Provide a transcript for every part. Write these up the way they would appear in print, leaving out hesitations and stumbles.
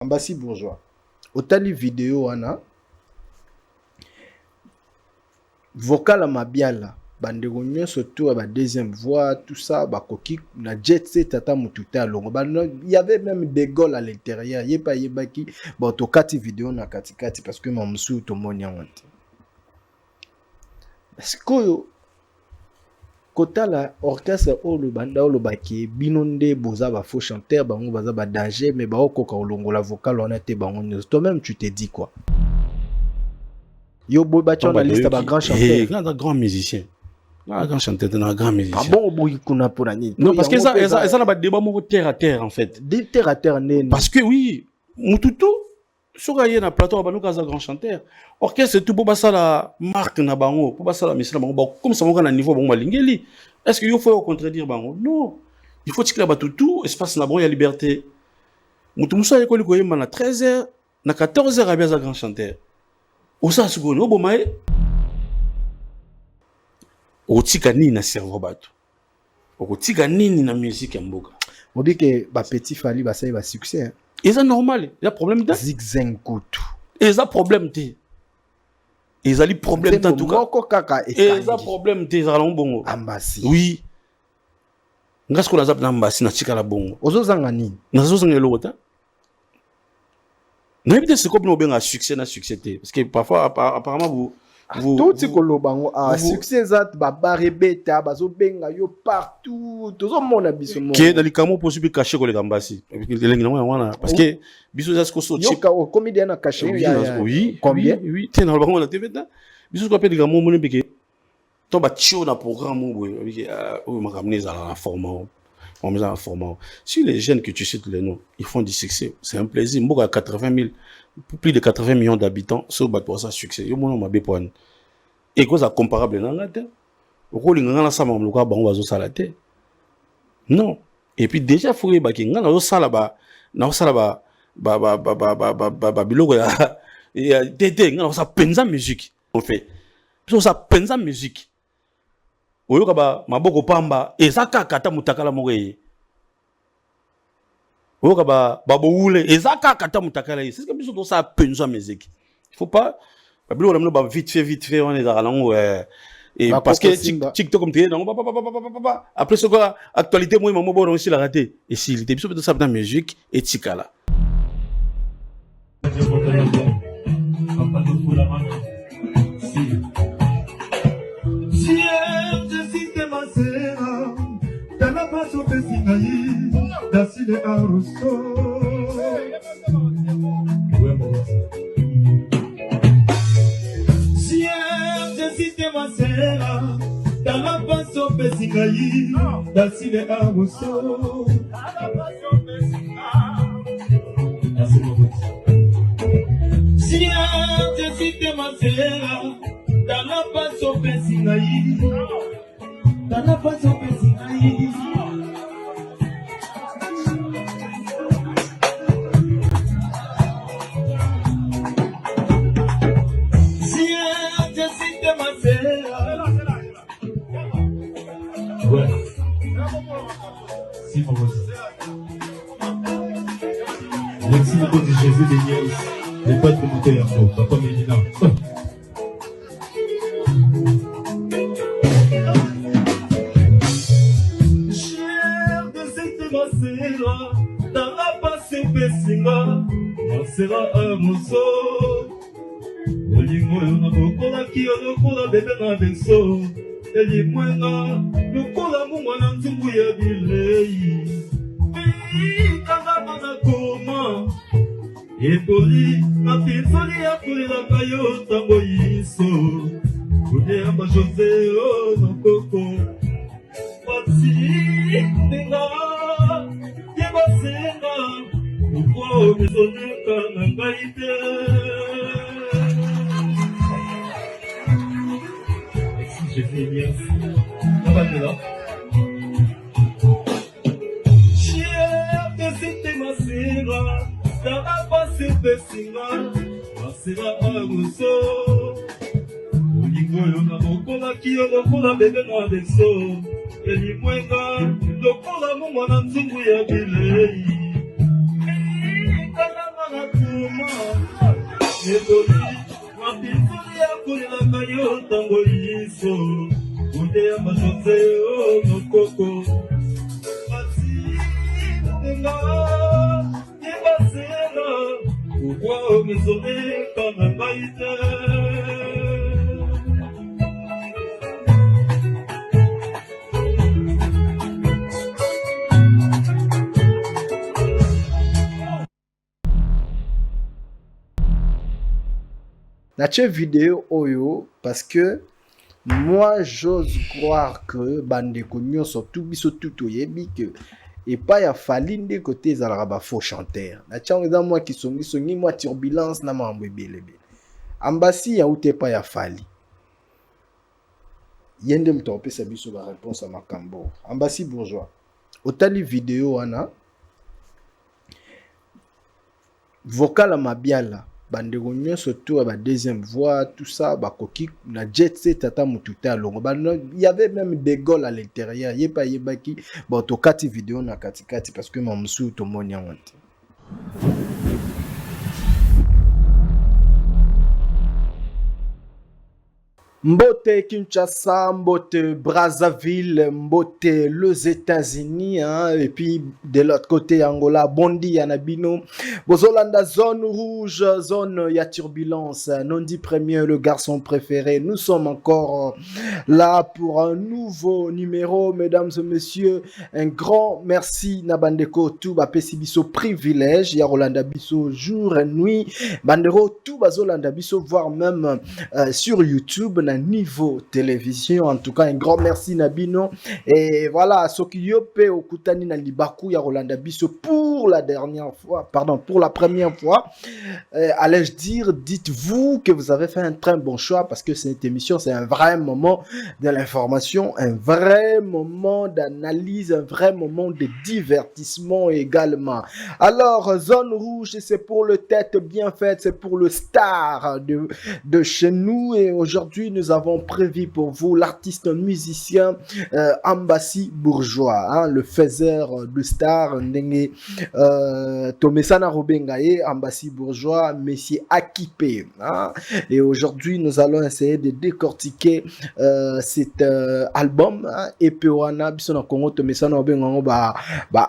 Ambassi bourgeois. Otali vidéo wana vocal à mabiala bandeko nyonso to ba deuxième voix tout ça ba koki na jet set tata mututa longo il y avait même des goals à l'intérieur yeba ki bon to kati vidéo na kati parce que mamsu to monya wanti parce que kota la orchestre o le banda o le baki binonde boza ba faux chanteur bango baza ba danger mais ba okoka olongo la vocal on était bango toi même tu te dis quoi yo boy ba journaliste ba grand chanteur un grand musicien un grand chanteur un grand musicien ah bon boy kuna pour ani non parce que ça na ba débat mo terre à terre en fait des terre à terre parce que oui mututu soka ye na plateau ba nuka za grand chanteur orchestre tout pour ça la marque na bango pour ça la mission bango comme ça mon na niveau bango malingeli est-ce que il faut contredire bango non il faut tikla ba tout espace na bon ya liberté mutu musa yeko liko yema na 13h na 14h abia za grand chanteur osa sugoni obomaye otika nini na cerveau bato otika nini na musique ya mboka on dit que ba petit fali ba ça ba succès et ça normal il y a problème de zigzag kutu et ça problème té ils ali problème en tout cas et ça problème té za bongo ambassi oui ngasko na zap na ambassi na chika la bongo ozozanga nini nazozanga elota na éviter ce qu'on a succès na succès parce que parfois apparemment vous tout ce que lobango a succès zat ba barebeta bazo benga yo partout tozo mona biso mo qui dans les camo possible cacher ko le ambassi parce que biso za sko so chip yo comédien na cacher oui combien oui t'es dans le bango la TV biso ko appelle les camo mo beke to ba tio na programme bo o ma ramener à la format on met en format. Si les jeunes que tu cites les noms, ils font du succès, c'est un plaisir. Moi, à 80 000, plus de 80 millions d'habitants, c'est pour ça succès. Yo mon ma bepoine. Et quoi ça comparable dans la terre? Au rôle ngana ça mam loka bango bazo salate. Non. Et puis déjà faut y baki ngana zo sala ba biloko ya tété ngana ça penza musique. On fait. Ça penza musique. Oyoka ba maboko pamba ezaka kata mutakala moye oyoka ba boule ezaka kata mutakala c'est ce que biso to ça penza musique il faut pas babilo la ba vite fait on est dans lango et parce que TikTok comme tu es après ce quoi actualité moi maman bon aussi la raté et si il était biso to ça dans musique et tikala Dasile aruso Sien jesite masera Dala paso pesingayi Dasile aruso Sien jesite masera Dala paso pesingayi Dala paso pesingayi Merci beaucoup de Jésus de Niels, les pâtes de Moutéerno, Papa Mélina. Cher de cette macera, dans la passée Pessinga, macera à Mosso. Olingo yona bokola kiyo lokola bebe na benso. Elimwenga, lokola mungwana nzungu ya bilei. Kanga mana koma Epoli, mapinzoli ya kulila kayo tango yiso Kune amba Jose o nokoko Pati, tenga, yeba senga Ukwa mezoneka na ngaite Merci Jésus, merci Nabatela Dala passe pesinga, masera aguso. Olingo yona bokola kiyo lokola bebe na beso. Elimwenga, lokola mungwana nzungu ya bilei. Kana Eboli, mapinzoli ya kolelaka yo ntango liso. Bude ya mazote yo mokoko. Basi, nga, yebasela. Pourquoi désolé comme un baïté? Nache vidéo oyo parce que moi j'ose croire que bande konyo surtout biso tout oyebi que et pas ya falinde côté zalaba faux chanteur. Nache on moi qui songi moi turbulence na mambo ebelebe. Ambassi ya ute pas ya fali. Yende mtope sa biso ba réponse à makambo. Ambassi bourgeois. Otali vidéo wana vocal à mabiala. Bandeko nyonso to ba deuxième voix tout ça ba koki na jet set tata mututa longo il y avait même des goals à l'intérieur yepa yebaki bon to kati vidéo na kati parce que mamsu to moni wanti Mbote Kinshasa, Mbote Brazzaville, Mbote les États-Unis, hein, et puis de l'autre côté Angola, Bondi, Yanabino, Bozolanda, zone rouge, zone ya turbulence, Nondi Premier, le garçon préféré. Nous sommes encore là pour un nouveau numéro, mesdames et messieurs. Un grand merci Nabandeko, tout ba pesibiso privilège, ya Rolanda Biso jour et nuit, Bandero, tout Bazolanda Biso, voire même sur YouTube. Niveau télévision, en tout cas un grand merci Nabino et voilà ce qui yope okutani na libaku ya Rolanda Biso pour la première fois, allais-je dire, dites-vous que vous avez fait un très bon choix parce que cette émission c'est un vrai moment de l'information, un vrai moment d'analyse, un vrai moment de divertissement également. Alors zone rouge c'est pour le tête bien faite, c'est pour le star de chez nous et aujourd'hui nous avons prévu pour vous l'artiste musicien Ambassi Bourgeois, hein, le faiseur de star Ndenge Tomesana Robengaye, Ambassi Bourgeois, Messie Akipé. Hein, et aujourd'hui, nous allons essayer de décortiquer cet album. Hein, et puis, on a besoin de Congo Tomesana Robengaye,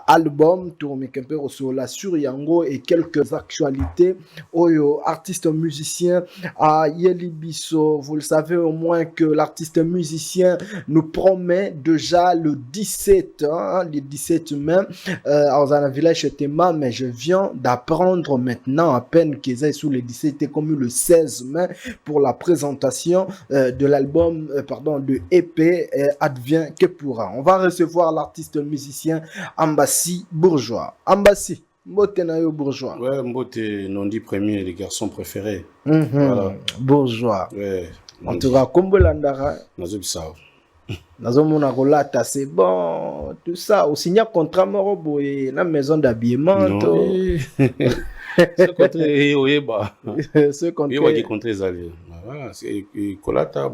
album, Tourmekempe Osola sur Yango et quelques actualités. Oyo, artiste musicien à Yelibiso, vous le savez au moins que l'artiste musicien nous promet déjà le 17, hein, le 17 mai, dans un village Tema, mais je viens d'apprendre maintenant à peine qu'ils aient sous le 17 comme le 16 mai pour la présentation de l'album, de EP Advient que pourra. On va recevoir l'artiste musicien Ambassi Bourgeois. Ambassi, Mbote Nayo Bourgeois. Ouais, Mbote Nondi Premier, les garçons préférés. Voilà. Bourgeois. Ouais. En tout cas, comme Landara. Nazomona Rolata, c'est bon, tout ça. Au signer contrat Morobo et la maison d'habillement. Ce contrat, Oyeba. Ce contrat. Voilà, c'est Colata.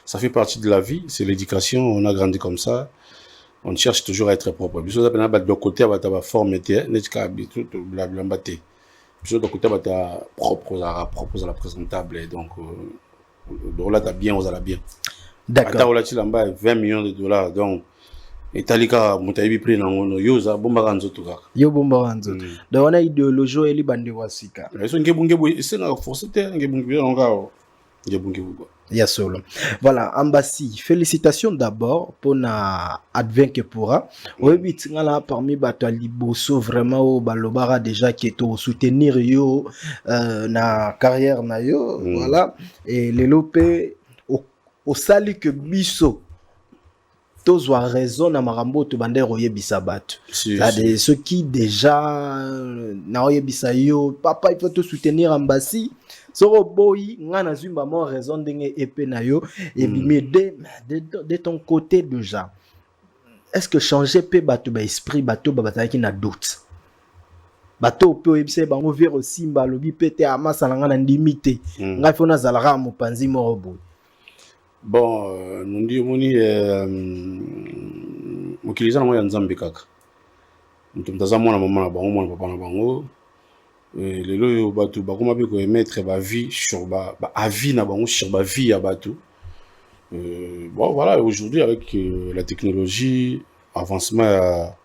Ça fait partie de la vie, c'est l'éducation. On a grandi comme ça. On cherche toujours à être propre. Puis, ça peut de côté, à ta forme, propre à la présentable. Donc, dollar t'as bien, on a bien. D'accord. Attends, là, 20 millions de dollars. Donc, et Talika, Moutaïbi pris dans mon yoza, Bombaranzo tout cas. Yo Bombaranzo. Donc, on a idéologie et libandé wasika. C'est un forcé, Ya solo. Voilà, Ambassi, félicitations d'abord pour na Advient que pourra. Oui, là parmi Batali Bosso vraiment au Balobara déjà qui est au soutenir yo na carrière na yo, voilà. Et les lopé au sali que biso tous ont raison na marambo to bande roye bisabat. C'est ceux qui déjà na roye bisayo, papa il faut te soutenir Ambassi. Soro boy ngana zumba mon raison d'enge épée na yo et mais de ton côté déjà est-ce que changer pe bato ba esprit bato ba bataki na doute bato pe ebise bango vero simba lobi pete amasa na ngana ndimite nga fona zalara mo panzi mo boy bon nundi moni mukiliza na mo ya nzambe kaka mtumtaza mwana mama na bango mwana papa na bango les lois bateau bah comment peut mettre ma vie sur avis na bango sur ma vie à bateau. Bon voilà, aujourd'hui avec la technologie avancement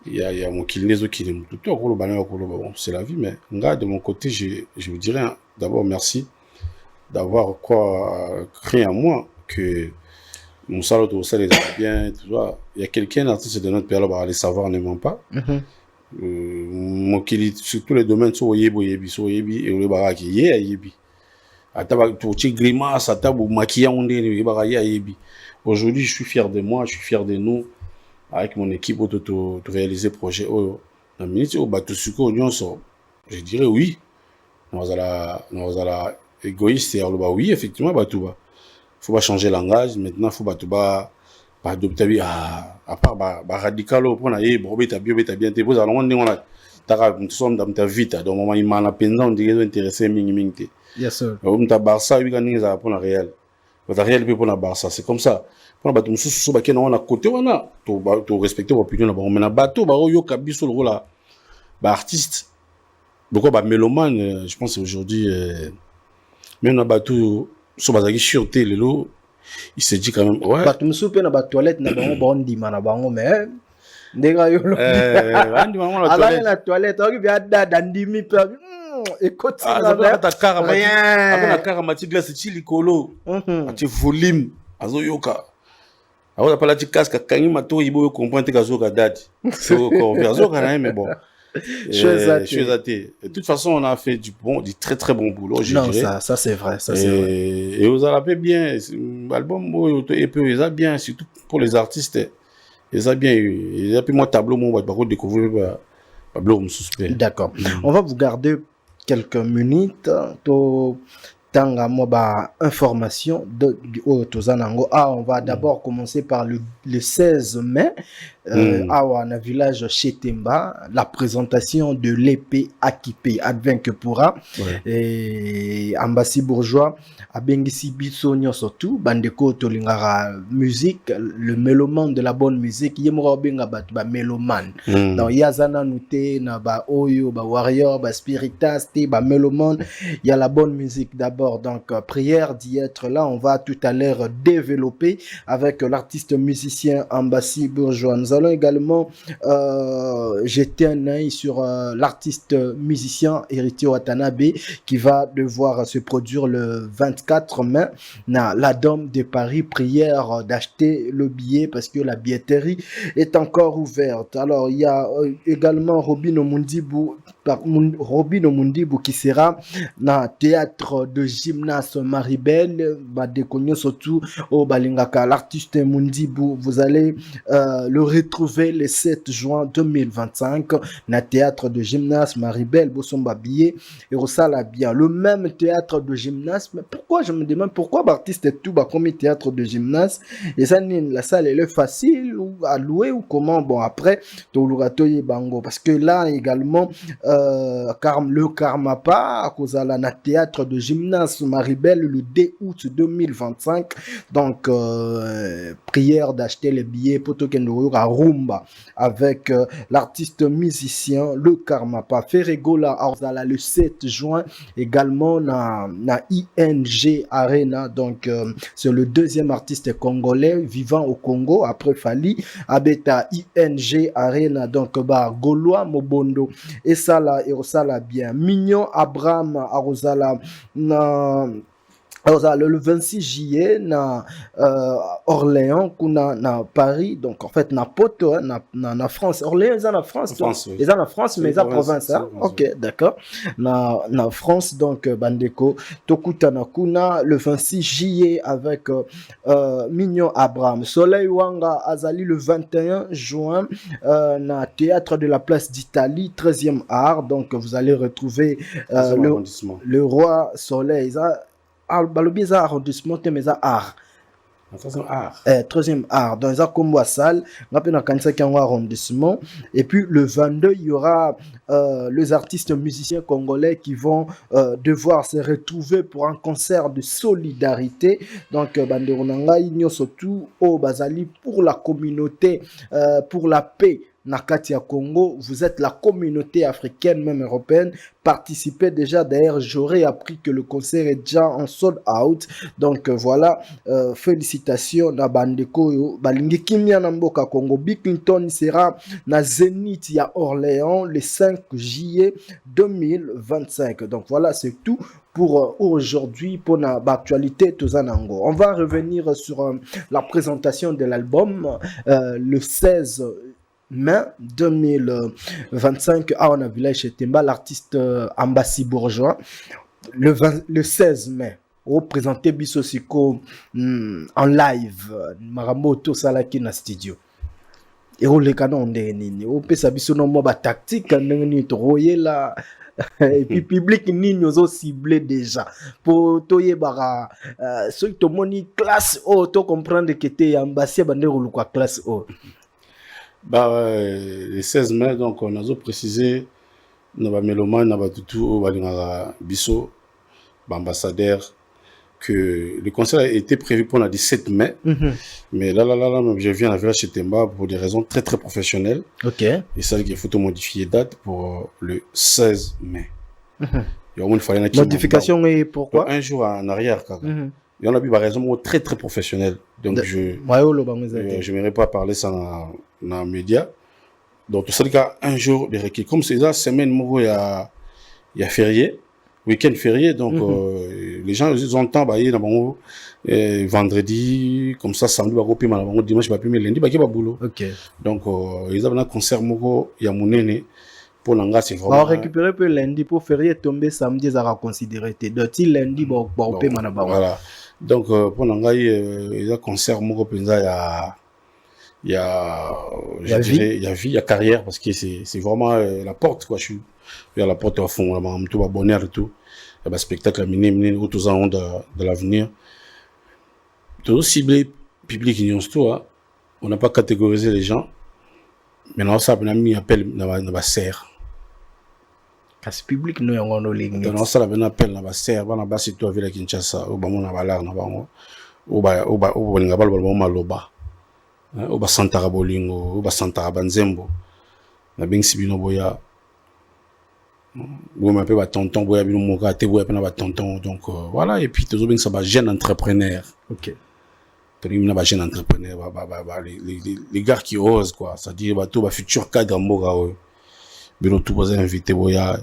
il y a mon kinéso qui est tout bon, c'est la vie, mais là de mon côté je vous dirais d'abord merci d'avoir créé en moi que mon salaud au salaire est bien, tu vois. Il y a quelqu'un artiste de notre période, les savoirs ne mentent pas. Mon sur tous les domaines, so yebi et le baraki yebi. Ataba tu grimace, ataba maquillant on est yebi. Aujourd'hui, je suis fier de moi, je suis fier de nous avec mon équipe de réaliser projet dans minute au bateau suko je dirais oui. Nous allons égoïste et oui effectivement bateau faut pas changer langage maintenant faut pas adopter à part radical pour na beta bien te vous allons on a ta sommes dans ta vie donc moment il m'a pendant de intéressé mingi yes sir on ta Barça oui gagne ça pour la Real votre Real pour la Barça c'est comme ça pour bateau sous ba on a côté on a to respecter opinion là mais na bateau ba yo kabiso le rôle artiste beaucoup mélomane je pense aujourd'hui même na bateau so bazaki sûreté lelo il s'est dit quand même ouais bato musupe na ba toilette na bango bondima na bango mais ndega yo andi maman la toilette la toilette oki bia dada ndimi pe écoute ça va ta caramatique glace ti likolo ati volume azo yoka azo pala ti casque kangi mato yibo comprendre ka zo ka date so ko azo kana mais bon de toute façon, on a fait du très très bon boulot. Non, ça c'est vrai, ça c'est vrai. Et vous avez bien, l'album ils a bien, surtout pour les artistes, ils a bien eu. Ils a pu moi tableau, moi par contre découvrir tableau suspect. D'accord. On va vous garder quelques minutes. Tanga moba information du Tozanango. On va d'abord commencer par le 16 mai. On a village Chetemba, la présentation de l'épée Akipé Advent Pura et Ambassi Bourgeois à Bengisi Bitsonio surtout Bandeko Tolingara musique le mélomane de la bonne musique yemora benga batu ba mélomane donc yazana nouté na ba oyo ba warrior ba spiritas té ba mélomane il y a la bonne musique d'abord donc prière d'y être là on va tout à l'heure développer avec l'artiste musicien Ambassi Bourgeois. Nous allons également jeter un œil sur l'artiste musicien Héritier Watanabe qui va devoir se produire le 24 mai dans la Dôme de Paris. Prière d'acheter le billet parce que la billetterie est encore ouverte. Alors il y a également Robin Omundibu qui sera dans théâtre de gymnase Maribel Badekonyo surtout au Balingaka. L'artiste Mundibu, vous allez le retrouver le 7 juin 2025 na théâtre de gymnase Maribel Bosomba billet et Rosala bien le même théâtre de gymnase. Mais pourquoi, je me demande pourquoi l'artiste est tout comme théâtre de gymnase et ça la salle elle est facile ou à louer ou comment. Bon après Toluratoye Bango parce que là également le Karmapa à cause de la théâtre de gymnase Maribel le 2 août 2025 donc prière d'acheter les billets pour à Rumba avec l'artiste musicien le Karmapa Ferregola Arzala le 7 juin également na ING Arena donc c'est le deuxième artiste congolais vivant au Congo après Fali Abeta ING Arena donc Gaulois Mobondo et ça là et ça là bien Mignon Abraham Arozala le 26 juillet na Orléans kuna na Paris donc en fait na Poto na France Orléans ils en la France ils en la France mais ils en province hein? OK d'accord na France donc bandeko tokutana kuna le 26 juillet avec Mignon Abraham Soleil Wanga Azali le 21 juin na théâtre de la place d'Italie 13e art donc vous allez retrouver le roi Soleil balobiza arrondissement mais art troisième art dans un combo à salle on kanisa qui arrondissement et puis le 22 il y aura les artistes musiciens congolais qui vont devoir se retrouver pour un concert de solidarité donc banderonanga surtout au Bazali pour la communauté pour la paix Nakati ya Congo, vous êtes la communauté africaine, même européenne, participez déjà. D'ailleurs, j'aurais appris que le concert est déjà en sold out. Donc voilà, félicitations na bandeko yo. Balingi kimia na mboka Congo. Bill Clinton sera na Zénith ya Orléans le 5 juillet 2025. Donc voilà, c'est tout pour aujourd'hui, pour l'actualité Tozanango. On va revenir sur la présentation de l'album le 16 mai 2025 à Ona Village chez Temba, l'artiste Ambassi Bourgeois. Le 16 mai, au présenté Bissosiko en live, Marambo Tosalaki na studio. Et on les canons de nini. On peut s'abisso non moi tactique, nini troyer là. Et puis public ni nous ciblé déjà pour toyer bara ceux qui moni classe O to comprendre que t'es ambassadeur bandero ou quoi classe O. Le 16 mai, donc on a précisé nos mélomane na tout balingara biso ambassadeur que le concert a été prévu pour le 17 mai, mais là, je viens à la Village chez Temba pour des raisons très très professionnelles. Ok. Et ça, il faut modifier date pour le 16 mai. Il fallait une modification et pourquoi? Donc, un jour en arrière, il y en a eu par raison très très professionnelle. Donc je n'aimerais pas parler ça dans les médias. Donc tout ça, un jour de requis. Comme c'est la semaine, il y a férié. Week-end férié, donc les gens ils ont le temps vendredi, comme ça samedi dimanche lundi boulot. Ok. Donc ils ont un concert il y a mon aîné pour l'anga c'est vraiment. On récupérer peu lundi pour férié tomber samedi ça va considérer donc lundi voilà. Donc pour l'anga ils ont concert il y a vie, il y a carrière parce que c'est vraiment la porte quoi. Je suis vers la porte au fond, tout va bonheur et tout. Il y a un spectacle à miner, autour en de l'avenir. Tout ciblé public, on n'a pas catégorisé les gens. Maintenant, ça a mis appel dans la serre. Parce que public, nous avons nos lignes. Maintenant, ça a mis appel dans la serre. On a basé tout avec la Kinshasa, au Bamon, à l'art, au Santara Bolingo, au Santara Banzembo, na Bensibino Boya. Vous m'appelez tonton, vous avez mon gâté, vous avez tonton. Donc voilà, et puis tout le monde ça va jeune entrepreneur. Ok. Tout le monde va jeune entrepreneur, les gars qui osent quoi, c'est-à-dire tout va futur cadre en moga. Bien tout va inviter boya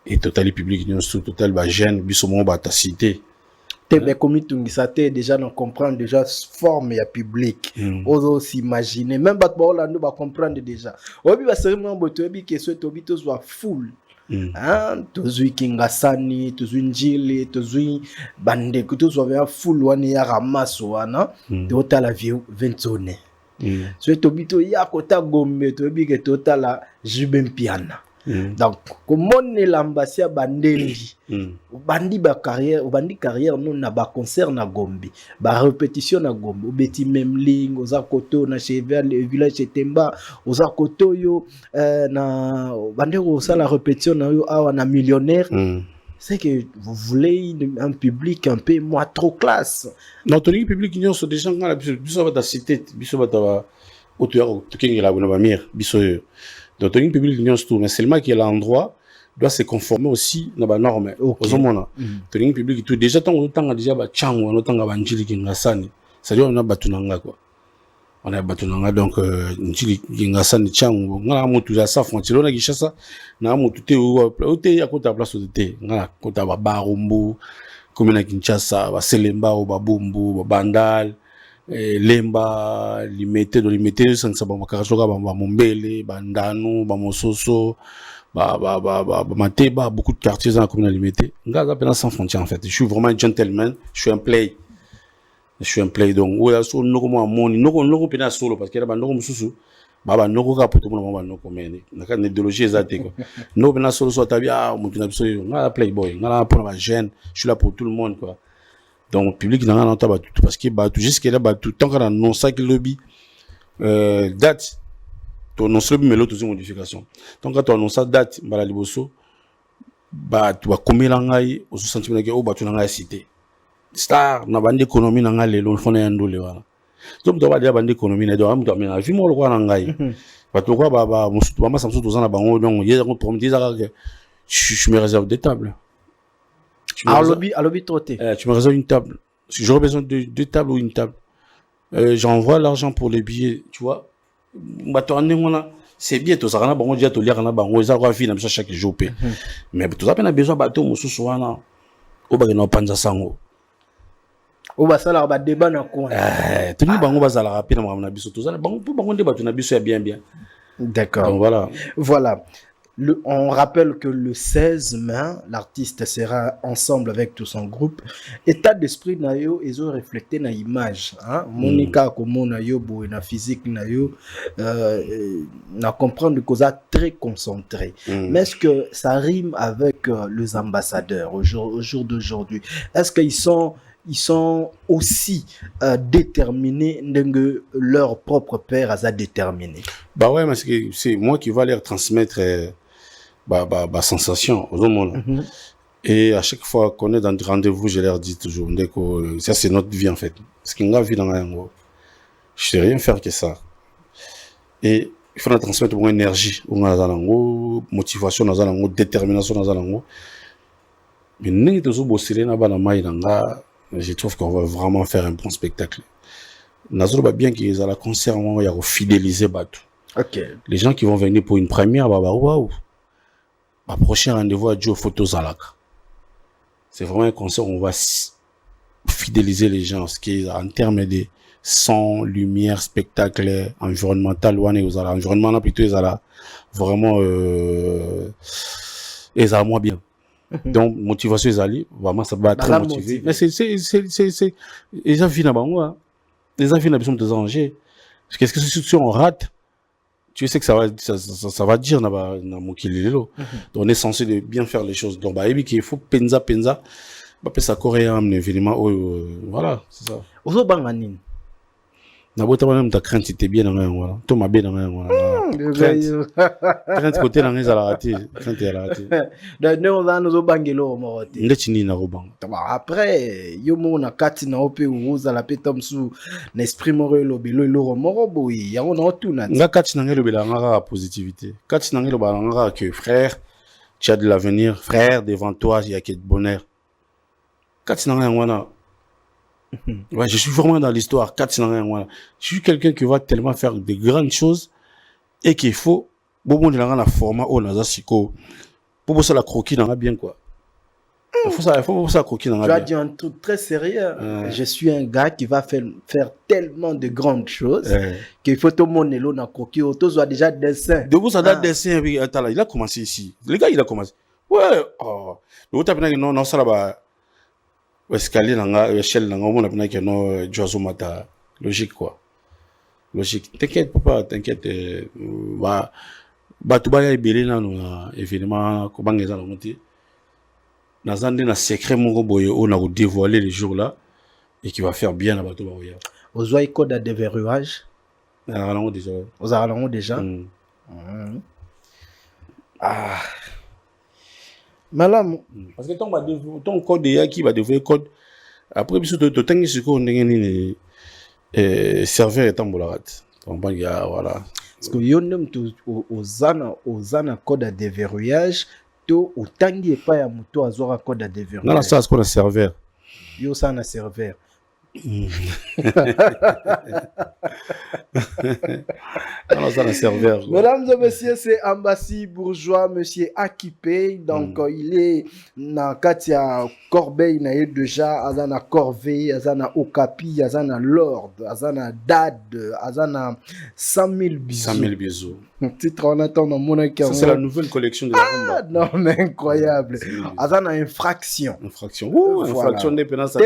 et total public nous tout total va jeune, bisomo va ta cité. Mais comme tu ça déjà nous comprendre déjà forme et public. On s'imaginer même pas là nous va comprendre déjà. Obi va seulement botobi que ce tobito soit full. Tozui Kingasani, tozui Njili, tozui Bandeko, tozui full one ya ramaso wana, tota la vie 20 so tobito ya kota Gombe, tobi ke tota la Jubempiana. Donc comment l'ambassade bandendi bandi ba carrière non na ba concert na Gombe ba répétition na Gombe obeti même ligne oza koto na cheval le village de Temba oza koto yo na bandeko ça la répétition na yo awa na millionnaire. C'est que vous voulez un public un peu moins trop classe. Non, ton public ils sont des gens là biso ba cité biso ba auteur tokengi la bona ba mir biso. Donc, le public tout, mais seulement que l'endroit doit se conformer aussi à la norme. Le public tout, déjà, tant déjà, chango, on a banjili kingasani. C'est-à-dire, on a batunanga, quoi. On a batunanga, donc, njili kingasani chango. On a monté à ça, frontière, on a guiché ça. On a monté au thé, à côté de la place de thé. On a côté de Barumbu, comme on a Kinshasa, Selemba, Babumbu, Bandal. Lemba limité ça ne s'abonne pas Mombele Bandano Bamososo Mateba beaucoup de quartiers dans la commune limitée sans frontières en fait. Je suis vraiment un gentleman, je suis un play donc où là sur nous moni nous pena solo parce que là nous mususu baba nous ka poto nous nous komene na ka idéologie ezate quoi nous pena solo so tabia mutu na biso ngala playboy ngala pour la jeune je suis là pour tout le monde quoi. Donc, le public n'a pas tout parce que jusqu'à là, tout tant qu'on a non ça qui lobby date, ton non lobby mais l'autre modification. Donc, quand tu annonces date, la liboso, tu vas commettre l'angaï au sentiment que tu n'as cité. Star, na bande économie n'angaï le fond est un dollar. donc tu vas dire bande économie na donc tu as vu moi le quoi na ngai ba to quoi ba musutu ba masamsu to zana bango donc yé ko promis ça que je me réserve des tables. À lobby troté. Tu me réserves une table. Si j'aurais besoin de deux tables ou une table. J'envoie l'argent pour les billets, tu vois. C'est bien, tout ça, on a bon, tout lire, on a bon, ça va finir chaque jour. Mais tout ça, on a besoin de bateau, on se souvient, au bas de nos panza sango. Au bas, ça, là, on va débat dans quoi. Tout le monde va la rapide, on a besoin de tout ça. Bon, on débat, on a besoin bien, bien. D'accord. Donc voilà. Voilà. On rappelle que le 16 mai, l'artiste sera ensemble avec tout son groupe. État d'esprit na yo, ils ont reflété na image. Monica comme na yo, na physique na yo, na comprendre que ça très concentré. Mais est-ce que ça rime avec les ambassadeurs au jour d'aujourd'hui? Est-ce qu'ils sont aussi déterminés que leur propre père a déterminé? Bah ouais, parce que c'est moi qui vais leur transmettre sensation aux hommes. Et à chaque fois qu'on est dans des rendez-vous, je leur dis toujours, ça c'est notre vie en fait. Parce qu'il y a une vie dans la vie. Je sais rien faire que ça. Et il faut transmettre mon énergie, motivation, détermination. Mais je trouve qu'on va vraiment faire un bon spectacle. Nous bien qu'ils aient la concert, il y a fidéliser Batou. Okay. Les gens qui vont venir pour une première, waouh. Ma prochain rendez-vous à Joe Photo Zalaka. C'est vraiment un concert où on va fidéliser les gens. Ce qui est en termes de son, lumière, spectacle, environnemental, environnement, plutôt, ils ont vraiment, ils ont moins bien. Donc, motivation, ils allaient, vraiment, ça va très motiver. Mais c'est, les gens viennent à Bangoua. Les gens viennent à besoin de danger. Parce que si on rate, tu sais que ça va dire na mokilelo. Donc on est censé de bien faire les choses. Donc bah il faut penza bah ça coréen un événement voilà, c'est ça. Ozo banganine. Na bota même ta crainte était bien dans voilà. Toi ma bien dans voilà. Crainte côté dans les raté, crainte est raté. Donc on a nos bangelo moroti. Ndetini na robang. Après yo mo na kati na ope uza la petom sou na esprit morelo belo lo morobo ya on a tout na. Nga kati na ngelo bela ngara positivité. Kati na ngelo bala ngara que frère, tu as de l'avenir, frère, devant toi il y a que de bonheur. Kati na ngwana. Ouais, je suis vraiment dans l'histoire. Je suis quelqu'un qui va tellement faire de grandes choses et qu'il faut, bon, la format, pour ça la croquis dans la bien, quoi. Il faut ça croquis dans la bien. Tu as dit un truc très sérieux. Je suis un gars qui va faire tellement de grandes choses qu'il faut tout le monde là dans croquis. Auto soit déjà dessin. De vous, ça date dessin, il a commencé ici. Le gars, il a commencé. Ouais, oh. Le gars, non, ça là-bas. Escalier nanga échelle nanga on a bien que non Joazo Mata logique quoi logique t'inquiète papa t'inquiète bah tu vas y aller là non évidemment comment les gens monter nazande na secret mon boye on a dévoilé les jours là et qui va faire bien à bateau baoya aux oeils code à déverrouillage aux aralons déjà ah Malam. Parce que ton code est qui va développer code. Après, bisous de temps, c'est qu'on est serveur et tambolarat. Voilà. Parce que yon aux zana code à déverrouillage, to au tangi et pas à moto à zora code à déverrouillage. Non, ça c'est qu'on a serveur. Yo ça na serveur. Mesdames et messieurs, c'est Ambassi Bourgeois, monsieur Akipé. Donc, il est dans Katia Corbeil, il est déjà Azana Corvée, Azana Okapi, Azana Lord, Azana Dad, Azana 100 000 bisous. 100 000 bisous. Titre en attendant mon Ça, c'est la nouvelle collection de la rumba. Non, mais incroyable. Azana Infraction. Infraction. Ouh, Infraction dépendance à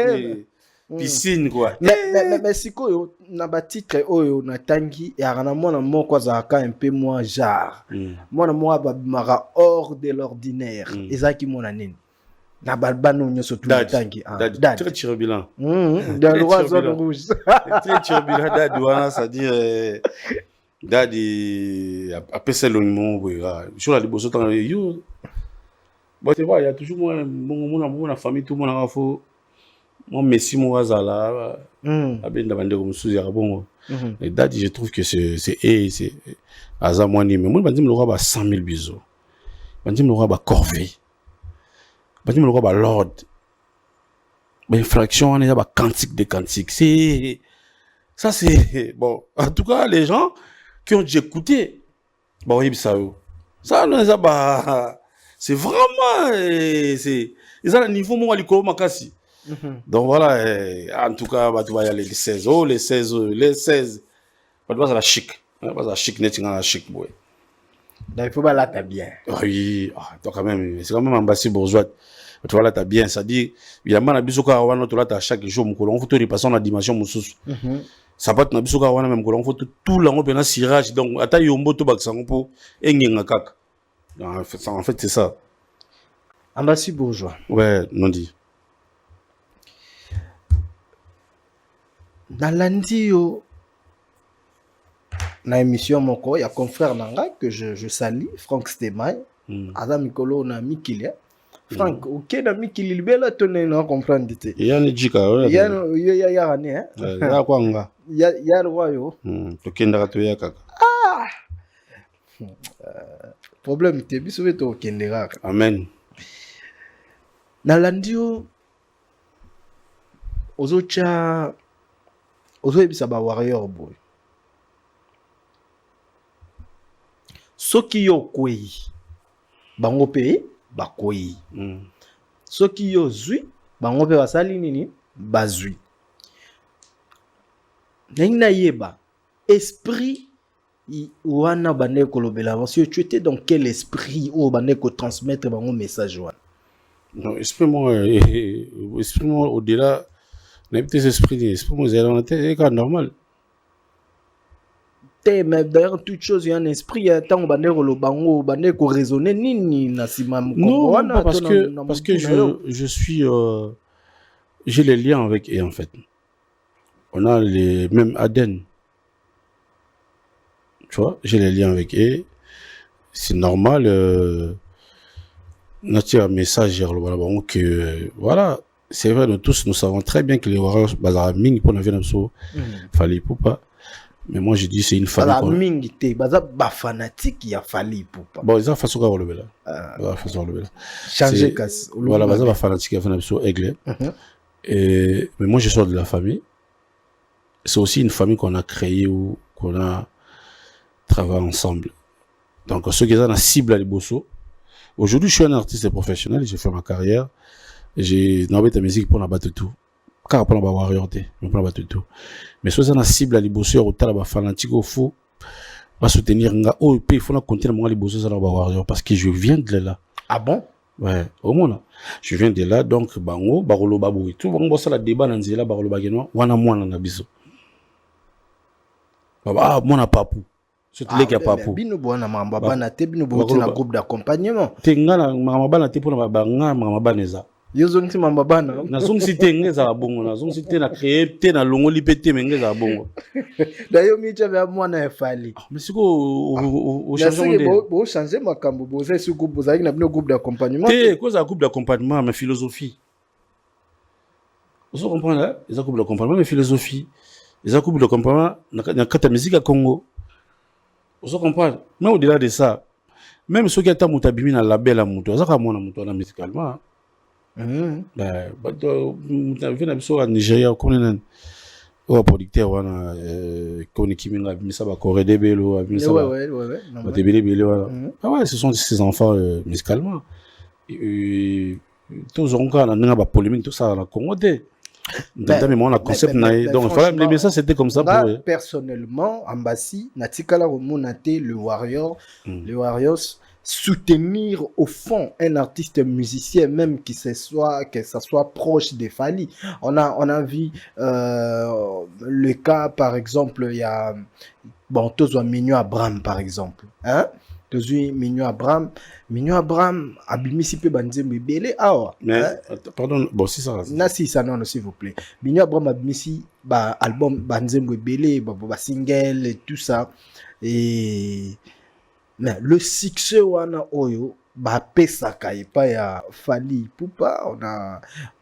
piscine quoi. Mais si quoi na ba titre oyo na tangi et arana mona moko za ka un peu moins genre. Mona moi ba mara hors de l'ordinaire. Ezaki mona nini. Na balbano nyoso tout tangi. Dad. Très turbulent. Dans le roi zone rouge. Très turbulent dad wana ça dire dad après c'est le nom sur la liboso tant yo. Bon tu vois il y a toujours moi mon famille tout le monde a faut moi Messi Mouazala abenda bandeko musuzi ya bongo et date je trouve que c'est Azamwani mais moi bandim le roi ba 100 000 bisous bandim le roi ba corvée bandim le roi ba lord ba infraction on est ba cantique des cantiques c'est ça c'est bon en tout cas les gens qui ont déjà écouté bah oui ça c'est vraiment c'est ça le niveau moi liko makasi. Donc voilà, en tout cas, bah, tu vas y aller les 16. Oh, les 16. Bah, tu vas à la chic. Tu vas à la chic, net, la chic, boy. Donc il faut pas là, t'as bien. Oui, toi quand même, c'est quand même ambassade bourgeois. Tu vois là, t'as bien. Ça dit, évidemment, la bisoka, on a notre là, t'as chaque jour, mon colon, on faut te repasser la dimension, mon sous. Ça va être la bisoka, on a même colon, on faut tout l'angle, bien, cirage. Donc, attends, yombo, to bak, ça, on peut, et n'y'a kak. En fait, c'est ça. Ambassade bourgeois. Ouais, non dit. Nalandi yo na émission moko ya confrère nanga que je salue Frank Stemay Adam Mikolo na Mikilia Frank OK na Mikili bela tonne na comprendre te yani jika ya ne ya kwanga ya royo to kenda to ya kaka problème te biso beto kendera amen nalandi yo ozocha ozoyebisa ba warrior boy soki yo kwei bango pe bakwei soki yo zwi bango pe basali nini bazwi na yeba esprit wana bande kolobela parce que tu étais dans quel esprit o bande ko transmettre bango message wana non exprime-moi au-delà. Mais peut-être esprit pour moi, c'est normal. Mais d'ailleurs, toute chose, il y a un esprit, il y a un temps où on va raisonner, ni non, parce que je suis. J'ai les liens avec eux, en fait. On a les mêmes ADN. Tu vois, j'ai les liens avec eux. C'est normal. On a un message, que voilà. C'est vrai, nous tous, nous savons très bien que les Warriors, Bazar Ming, pour nous so, fallait pas. Mais moi, je dis, c'est une famille. Bazar Ming, Bazar fanatique, il a fallu pas. Bon, ils ont façon à relever là. Façon à relever là. Changer casse. Voilà, Bazar fanatique, il a fait so aigle. Mais moi, je sors de la famille. C'est aussi une famille qu'on a créée ou qu'on a travaillé ensemble. Donc, ceux qui ont la cible à l'Ibosso. Aujourd'hui, je suis un artiste professionnel, j'ai fait ma carrière. J'ai n'avais ta musique pour la battre tout car pour la warrior mais pour la battre tout mais soit ça la cible à l'ibosser au tala ba fanatique au faux va soutenir nga oh il faut la continuer moi l'ibosser ça la warrior parce que je viens de là. Ah bon? Ouais, au moins là je viens de là donc bango barolo babou tout bango ça la débat dans là barolo bageno wana mwana na biso baba mwana papu surtout les gars papu bino bona mamba bana te bino bo na groupe d'accompagnement te ngana mama bana te pour na banga mama baneza Yozong si mamba bana. Na zong si te ngeza la bongo, na zong si te na créé te na longo lipete mengeza la bongo. D'ailleurs mi tchave mwana ya fali. Mais siko au changement de. Bo changer makambo bo za su groupe za na bino groupe d'accompagnement. Te cause à groupe d'accompagnement ma philosophie. Vous comprenez là, les groupe d'accompagnement ma philosophie. Les groupe d'accompagnement na kata musique à Congo. Vous comprenez? Mais au-delà de ça, même ceux qui attendent mutabimi na label à muto, ça ka mona muto na musicalement. Ben, tu vu na Nigeria comme un producteur wana comme Kiminga Misa ba Corée de Bello Misa ba ba Debele Bello ah ouais ce sont ces enfants musicalement tous ont quand on a ba polémique tout ça na Congo de mais on a concept donc voilà les messages c'était comme ça pour personnellement Ambassi natikala remonter le Warriors soutenir au fond un artiste musicien même que ça soit proche des Fally. On a vu le cas par exemple il y a bon tous Mignon Abraham par exemple hein tous Mignon Abraham abimisi pe banzembe belé awa mais pardon bon si ça na si ça non s'il vous plaît Mignon Abraham abimisi ba album banzembe belé ba single et tout ça et mais le succès wana oyo ba pesaka epa ya Fally Ipupa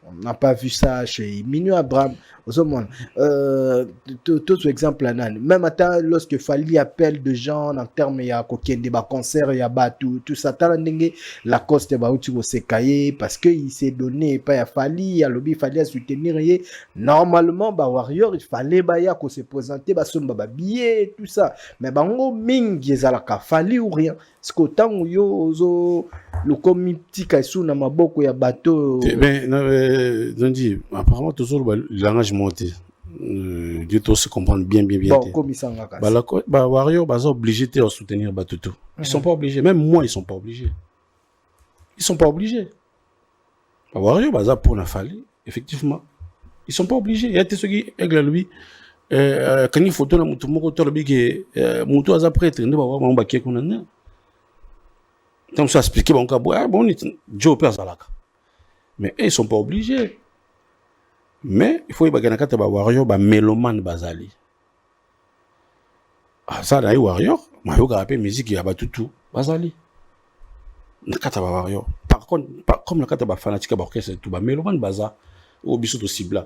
On n'a pas vu ça chez Minu Abraham. Tout exemple, même attends, lorsque Fali appelle de gens en termes, il y a coquin des concerts, il y a tout ça, la coste va où tu vas se cailler parce qu'il s'est donné, pas à Fali, il y a lobby, il fallait soutenir. Normalement, Warrior, il fallait qu'on se présenter, billet, tout ça. Mais on mingi, ezalaka Fali ou rien. Parce qu'autant où yo, le comité kaisu na maboko ya bateau. Apparemment, toujours le langage monté. Dieu doit se comprendre bien. Bon, comme ils sont là. Warrior, ils sont obligés de soutenir Batutu. Ils sont pas obligés. Même moi, ils sont pas obligés. Ils sont pas obligés. Warrior, ils pour la Fali, effectivement. Ils sont pas obligés. Il y a des gens qui, avec lui, quand il faut que Moutou Moutou a prêtre, il ne va pas voir mon baquet qu'on a. Donc, ça explique bon, Joe Père Zalaka. Mais ils ne sont pas obligés. Mais il faut que les Warrior, les mélomanes Bazali. Ah, ça, dans les Warrior, je vais rappeler musique, il y a tout Bazali. Warrior. Par contre, comme les fanatiques orchestre, tout les mélomanes Bazali, au bisou de cible.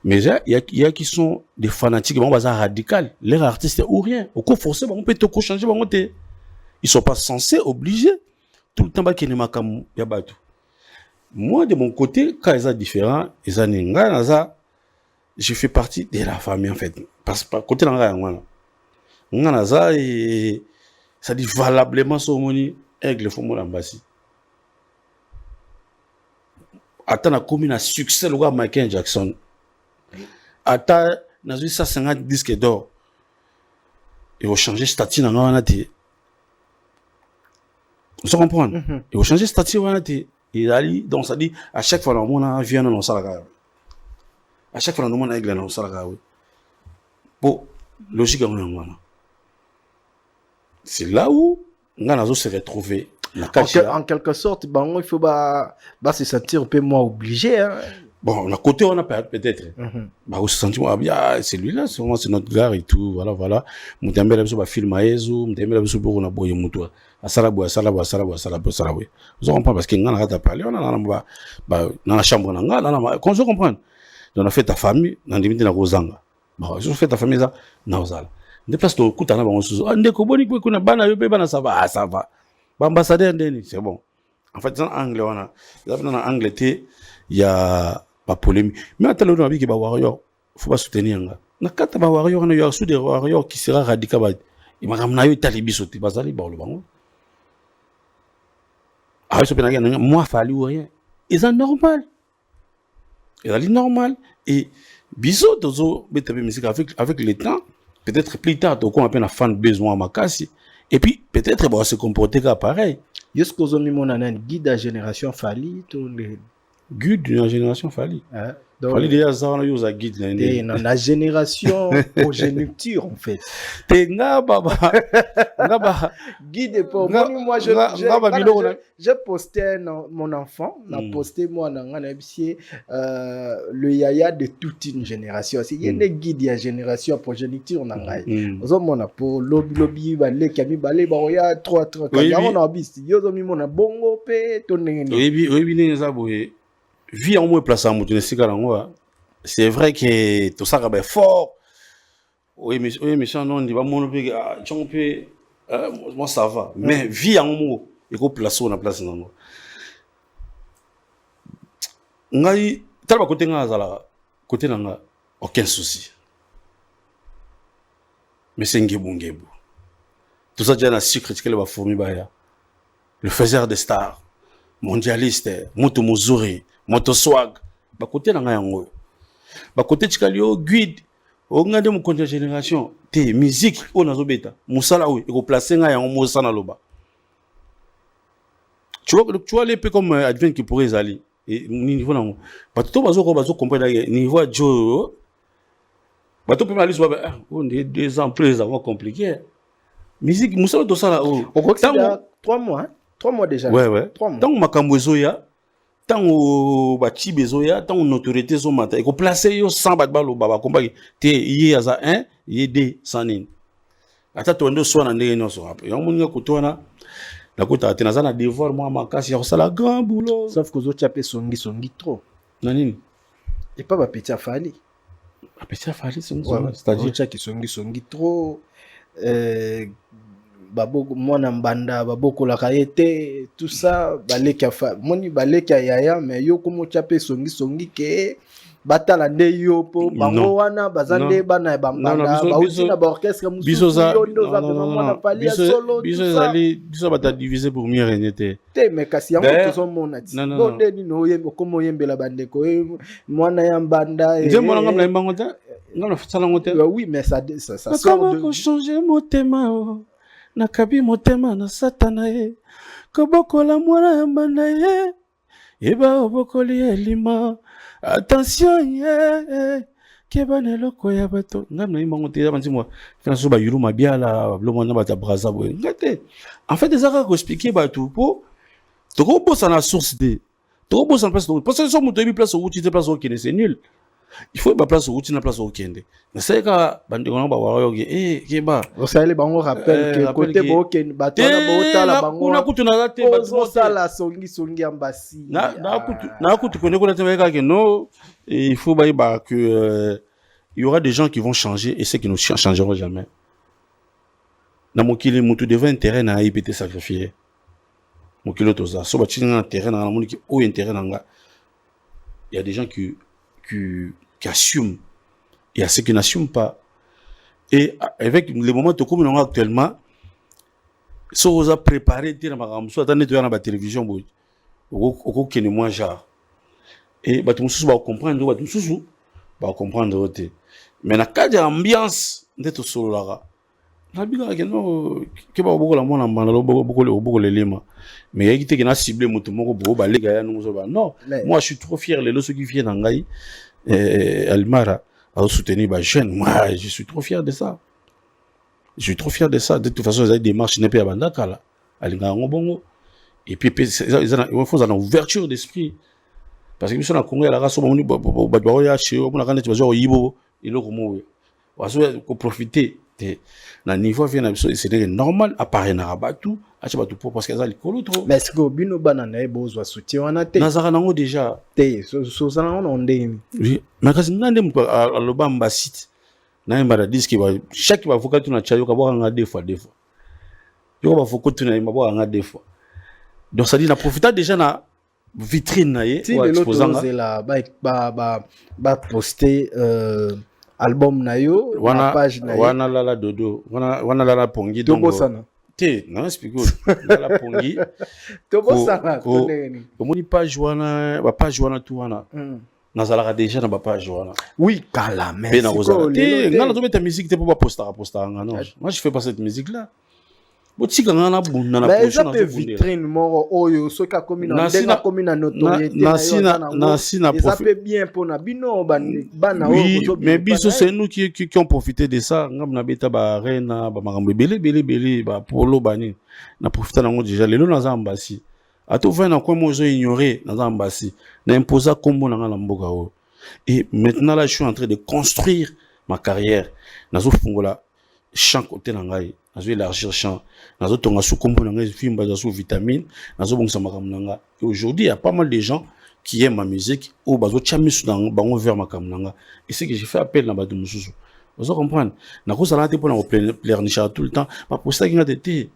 Mais il y a qui sont des fanatiques, bazar radical. Les artistes ou rien. Au coup forcé, on peut te changer, ils sont pas censés, obligés. Tout le temps, moi, de mon côté, quand ils sont différents, je fais partie de la famille, en fait. Parce que, côté ça dit valablement son moni, avec le fond, mon ambassade. Attends, comme un succès, le gars Michael Jackson. Attends, dans une 150 disques d'or. Ils vont changer statut dans la vous comprenez? Ils vont changer statut dans la donc ça dit, à chaque fois, on vient dans le à chaque fois, on a église dans le bon, logique, c'est là où on a se retrouver. En quelque sorte, il faut se sentir un peu moins obligé. Hein. Bon, on a côté, on a peut-être. On se sentit, c'est lui-là, c'est notre gars et tout, voilà. Vous avez film à Ezo, vous avez un boy mutua. À Salabou. Vous comprenez parce qu'il y a un parler, on a dans la chambre, quand je comprends. On a fait ta famille, dans les limites de la Rosanga. Bon, je fais ta famille, ça, Naozala. Des places de coup, on a ça va. Ambassadeur, c'est bon. En fait, dans l'Angleterre, il y a pas polémique. Mais à tel moment, il faut pas soutenir. Na kata ba warrior na yo sous des warriors qui sera radical. Il m'a ramené yo talibi sauté bazali ba le bango. Ah ce penanga moi fallu ou rien. Ils sont normal. Ils sont normal et biso dozo betabe musique avec le temps, peut-être plus tard to qu'on appelle un fan besoin makasi et puis peut-être va se comporter comme pareil. Est-ce que vous avez un guide de la génération Fali Guide de la génération Fali. Fali déjà ça on a eu un guide là. La génération progéniture en fait. T'es ngaba guide pour moi j'ai posté mon enfant, on a posté moi le yaya de toute une génération. Il y a des guides de la génération progéniture on a on pour lobby balé kami balé ya 3 on a bis yo zo mi mona bongo pe tonné. Oui ça boye. Vie en moins place à mon c'est vrai que tout ça est fort. Oui, mais non, on dit pas mon moi ça va. Mais vie en moins, il faut placer on a place dans moi. Ngai tellement côté ngazala côté nanga aucun souci. Mais c'est ngebu. Tout ça déjà na secret que va fourmi baya. Le faiseur des stars, mondialiste, moto muzuri. Moto swag ba côté na yango ba côté tikalio guide o ngade mo konja génération te musique on azobeta musala oui et ko placer nga yango mosa na loba tu vois les peu comme advent qui pourrait aller et niveau na ba to bazo comprendre niveau jo ba to peut aller so ba on est 2 ans plus avant compliqué musique musala to sala o 3 mois 3 mois déjà ouais 3 mois tant makambo ezoya tant au bati bezoya tant une autorité zo mata et ko placer yo sans batbalo baba komba te yi aza 1 yi 2 sanin ata to ndo so na ndenge nyonso hapo yo muninga kutona na kota tena za na devoir moi makasi ya sala grand boulot sauf que zo chapé songi trop Nanini. Et pas petit afali. Petit afali, C'est-à-dire que songi trop baboko mwana mbanda baboko la kayete tout ça baleka fa moni baleka yaya mais yo komo chape songi ke batala nde yo po bango wana bazande bana bambanda bauti na ba orchestre mususu yo ndo za mwana pali ya solo biso bata diviser pour mieux régner te mais kasi yango tozo mona ti bonde ni no yembo komo yembela bandeko mwana ya mbanda nzembo na ngam na mbango te ngam na ftsala ngote oui mais ça sort de changer motema nakabi motema na satana ye kobokola mwana ya mbanda ye yeba obokoli elima attention ye keba neloko ya bato ngam na imbango te ya banzimwa fina so ba yuru mabiala blomo na bata braza boye ngate en fait ezaka ko expliquer bato po toko bossa na source de toko bossa na place parce que so muto yebi place où tu te place ok c'est nul. Il faut ba place où tu na place où kende mais c'est ka bande ko ba wa yo keba osale bango rappel que côté bo ken bato na bo tala bango kuna kutu na te bato sala songi ambasi na kutu ko ne ko na ka ke no il faut ba que il y aura des gens qui vont changer et ceux qui ne changeront jamais na mokili mutu devant intérêt na IPT sacrifier mokilo toza so ba tinga terrain na moniki o intérêt nanga il y a des gens qui assument et à ceux qui n'assument pas. Et avec les moments de comme actuellement, si vous avez préparé, soit dans la télévision, au qui ne moins genre. Et bah tout le monde va comprendre, va comprendre. Mais dans le cas de l'ambiance, d'être solo là, na biga que non, que ba beaucoup la mona manalo beaucoup les lima. Mais il y a qui n'a ciblé moto moko bo ba les gars nous ba non. Moi je suis trop fier les ceux qui viennent en Gaï Almara à soutenir ba jeune. Moi je suis trop fier de ça. Je suis trop fier de ça. De toute façon ils ont des démarches n'est pas bandaka là. Alinga ngobongo. Et puis ils font une ouverture d'esprit. Parce que nous sommes en Congo la race au moment ba ya chez on a quand tu vas au yibo il le comment on profiter na niveau vient c'est normal appareil na rabatu acha batu parce que ça likolo trop mais est-ce que bino bana na ebozwa soutien wana te nazaka nango déjà te so sana on ndemi oui mais kasi nande mpa aloba mba site na mba disque ba chaque ba voka tuna chayo ka boka nga deux fois yo ba voka tuna mba boka nga deux fois donc ça dit na profiter déjà na vitrine na ye ou exposanga ba poster album na yo wana page na wana lala dodo wana lala pongi donc bosana te na explique lala pongi to bosana to neni omoni page wana ba page wana tu wana nazalaka déjà na ba page wana oui kala mais te ngana to beta musique te pour ba poster nga non moi je fais pas cette musique là botika ngana bunda na position na vitrine moro oyo soka komina ndenga komina notoriété na sina ça fait bien pour na bino bana oui mais biso c'est nous qui ont profité de ça ngam na beta ba arena ba makambo belé ba polo bani na profiter nango déjà lelo na zambasi ato va na kwa mozo ignorer na zambasi na imposa kombo na ngala mboka o et maintenant là je suis en train de construire ma carrière nazo fungola champ côté na ngai nazo élargir champ nazo tonga sous kombo na ngai fimba za sous vitamine nazo bongisa makambo nanga et aujourd'hui il y a pas mal de gens qui aiment ma musique ou bazo chamisu na bango vers makambo nanga et c'est que j'ai fait appel na batu mususu vous comprendre na ko sala te pour na pleurnicher tout le temps pas pour ça qu'il a été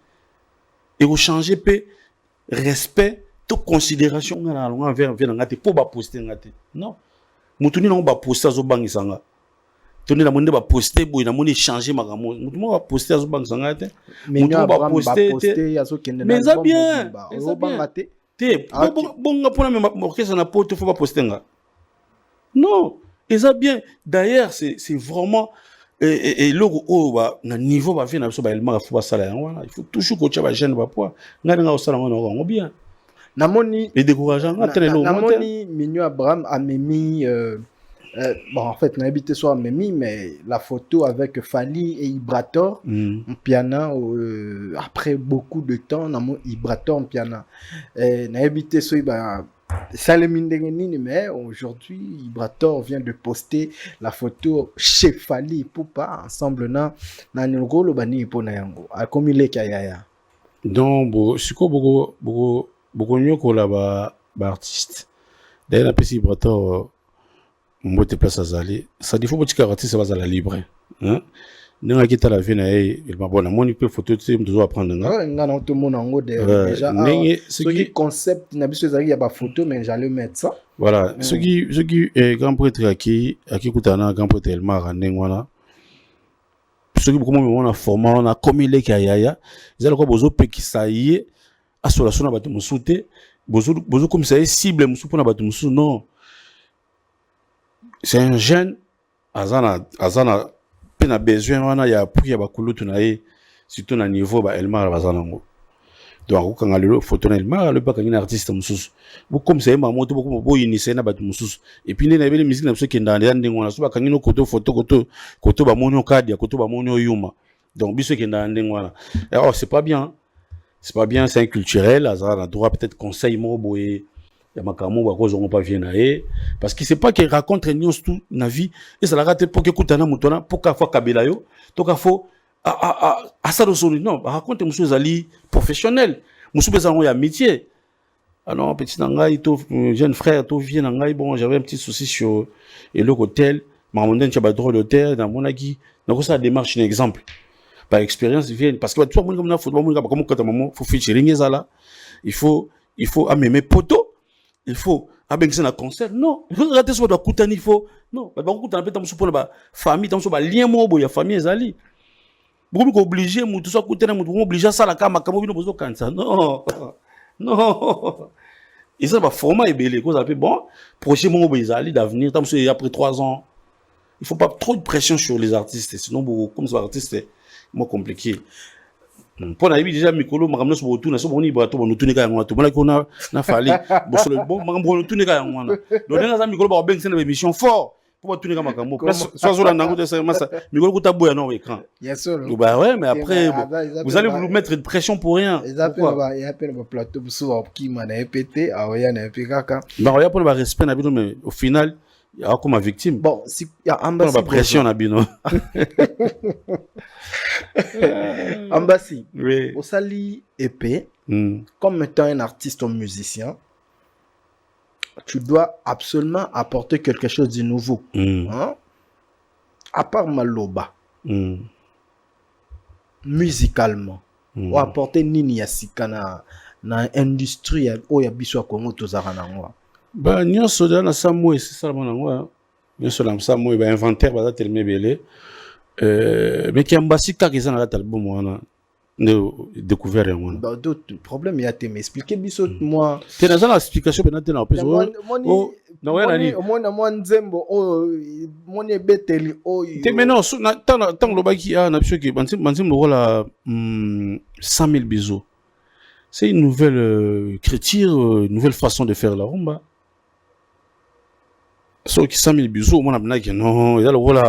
et vous changer pe respect toute considération na longa vers nga te pour ba poster nga te non mutuni na ba poster zo bangisa nga toni la monde ba poster boy na monde changer makambo mutu mo ba poster azo bang sanga te mutu ba poster yazo kende mais ça bien te bonga pona me orchestre na poto faut pas poster nga non et ça bien d'ailleurs c'est vraiment et logo o ba na niveau ba vient na so ba elma faut pas sala wana il faut toujours coacher ba jeune ba poa nga nga osala ngo bien namoni et décourageant très lourd namoni Mignon Abraham a mimi bon, en fait, on a habité soit Mimi, mais la photo avec Fali et Ibrator en piano, après beaucoup de temps, on a Ibrator en piano. On a habité soit mais aujourd'hui, Ibrator vient de poster la photo chez Fali pour pas ensemble na nirolo bani pour nayango. A comme il est kayaya. Donc, c'est quoi beaucoup nyoko là ba artiste. d'ailleurs na pesi brato mbote place azali ça dit faut que artiste va la libre hein ninga kita la vie na il m'a bon moni pe photo tu dois apprendre nga na tout monde ngo déjà ce qui concept na biso ezali ya ba photo mais j'allais mettre ça voilà ce qui grand prêtre aki kutana grand prêtre Elmar ndengwana ce qui beaucoup on a formé on a commis les kayaya ils allaient quoi bozo pekisa yé asola sona batu musute bozo comme ça cible musu pona batu musu non c'est un jeune azana pena besoin wana ya pour ya bakulutu na ye surtout na niveau ba Elmar bazana ngo donc quand le photo na Elmar le pas quand un artiste mususu bu comme ça ma moto beaucoup bo initier na batu mususu et puis na bele musique na biso kenda ndenge ngona so ba kangino koto photo koto ba monyo kadi ya koto ba monyo yuma donc biso kenda ndenge ngona alors c'est pas bien c'est inculturel azana droit peut-être conseil mo boye ya makambo ba ko zongo pas vient parce que c'est pas qu'il raconte news tout na vie et ça la rate pour que kutana mutona pour ka fois kabela yo to ka fo ça do non raconte monsieur zali professionnel monsieur bezango ya métier alors petit nangai to jeune frère to vient nangai bon j'avais un petit souci sur et le hôtel mamonde tu ba droit d'hôtel dans mon aki donc ça démarche un exemple par expérience vient parce que toi mon comme na football mon comme quand maman faut featuring ezala il faut amener poto il faut abengi na concert non il faut rater so do kutani il faut non ba kutana peta musu pona ba famille tam so ba lien mo bo ya famille ezali beaucoup ko obligé mutu so kutana mutu obligé ça la kama kama bino bozo kansa non et ça ba format ebele cause après bon projet mo bo ezali d'avenir tam so après 3 ans il faut pas trop de pression sur les artistes sinon beaucoup comme ça artiste moi compliqué pour na déjà mikolo makamno so botu na so boni bato bono tunika yango to bona na fali bo so bon makamno tunika yango na do na za mikolo ba beng sena émission fort pour tunika makambo so zo la nango de ça massa mikolo kuta boya no écran bien sûr bah ouais mais après vous allez vous mettre de pression pour rien pourquoi il y a peine ba plateau so qui m'a répété ya na pekaka bah ya pour le respect na bino mais au final il y a comme victime bon si il y a ambassade pression na bino Ambassi, oui. Au sali épée, comme étant un artiste ou musicien, tu dois absolument apporter quelque chose de nouveau. Hein? À part Maloba, musicalement, ou apporter Nini Yasika na industrie ou ya biso Congo tozarana ngwa. Bah nyonso na samwe c'est ça mon ngwa. Nyonso la samwe ba inventaire ba tellement belé. Mais qui Ambassi kakisa na album wana découvert en wana. Bah d'autres problèmes y a te m'expliquer biso moi. Tu as une explication peut-être na pese. Oh moi nzembo oh mon ebeteli oh. Te maintenant tant lobaki na biso ki banzim lo la 100 000 bisous. C'est une nouvelle écriture, une nouvelle façon de faire la rumba. So qui 100 000 bisous mon abna ki non, il y a le rôle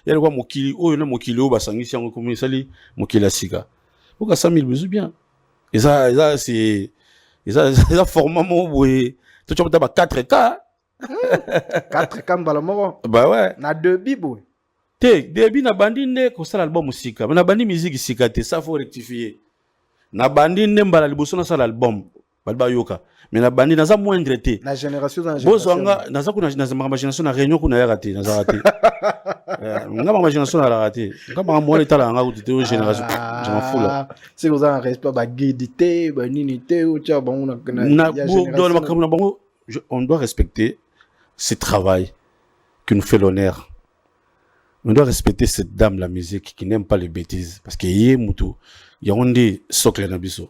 il y a le mokili oh na mokili o basangisi yango comme sali mokili asika pourquoi 100 000 bisous bien et ça c'est ça format mo boye to tu ba 4K 4K mbala moko bah ouais na debi boye te debi na bandi ne ko sala album musika na bandi musique sika te ça faut rectifier na bandi ne mbala liboso na sala album balba yoka mais na bandi na za moindre te na génération bozanga na za kuna na génération na réunion kuna ya raté na za raté nga ma génération na raté nga ma mo le tala nga utite o génération je m'en fous là c'est vous en respect ba guidité ba ninité ou tia bon na dans makamna bango on doit respecter ce travail qui nous fait l'honneur. On doit respecter cette dame la musique qui n'aime pas les bêtises parce que yé mutu ya onde socle na biso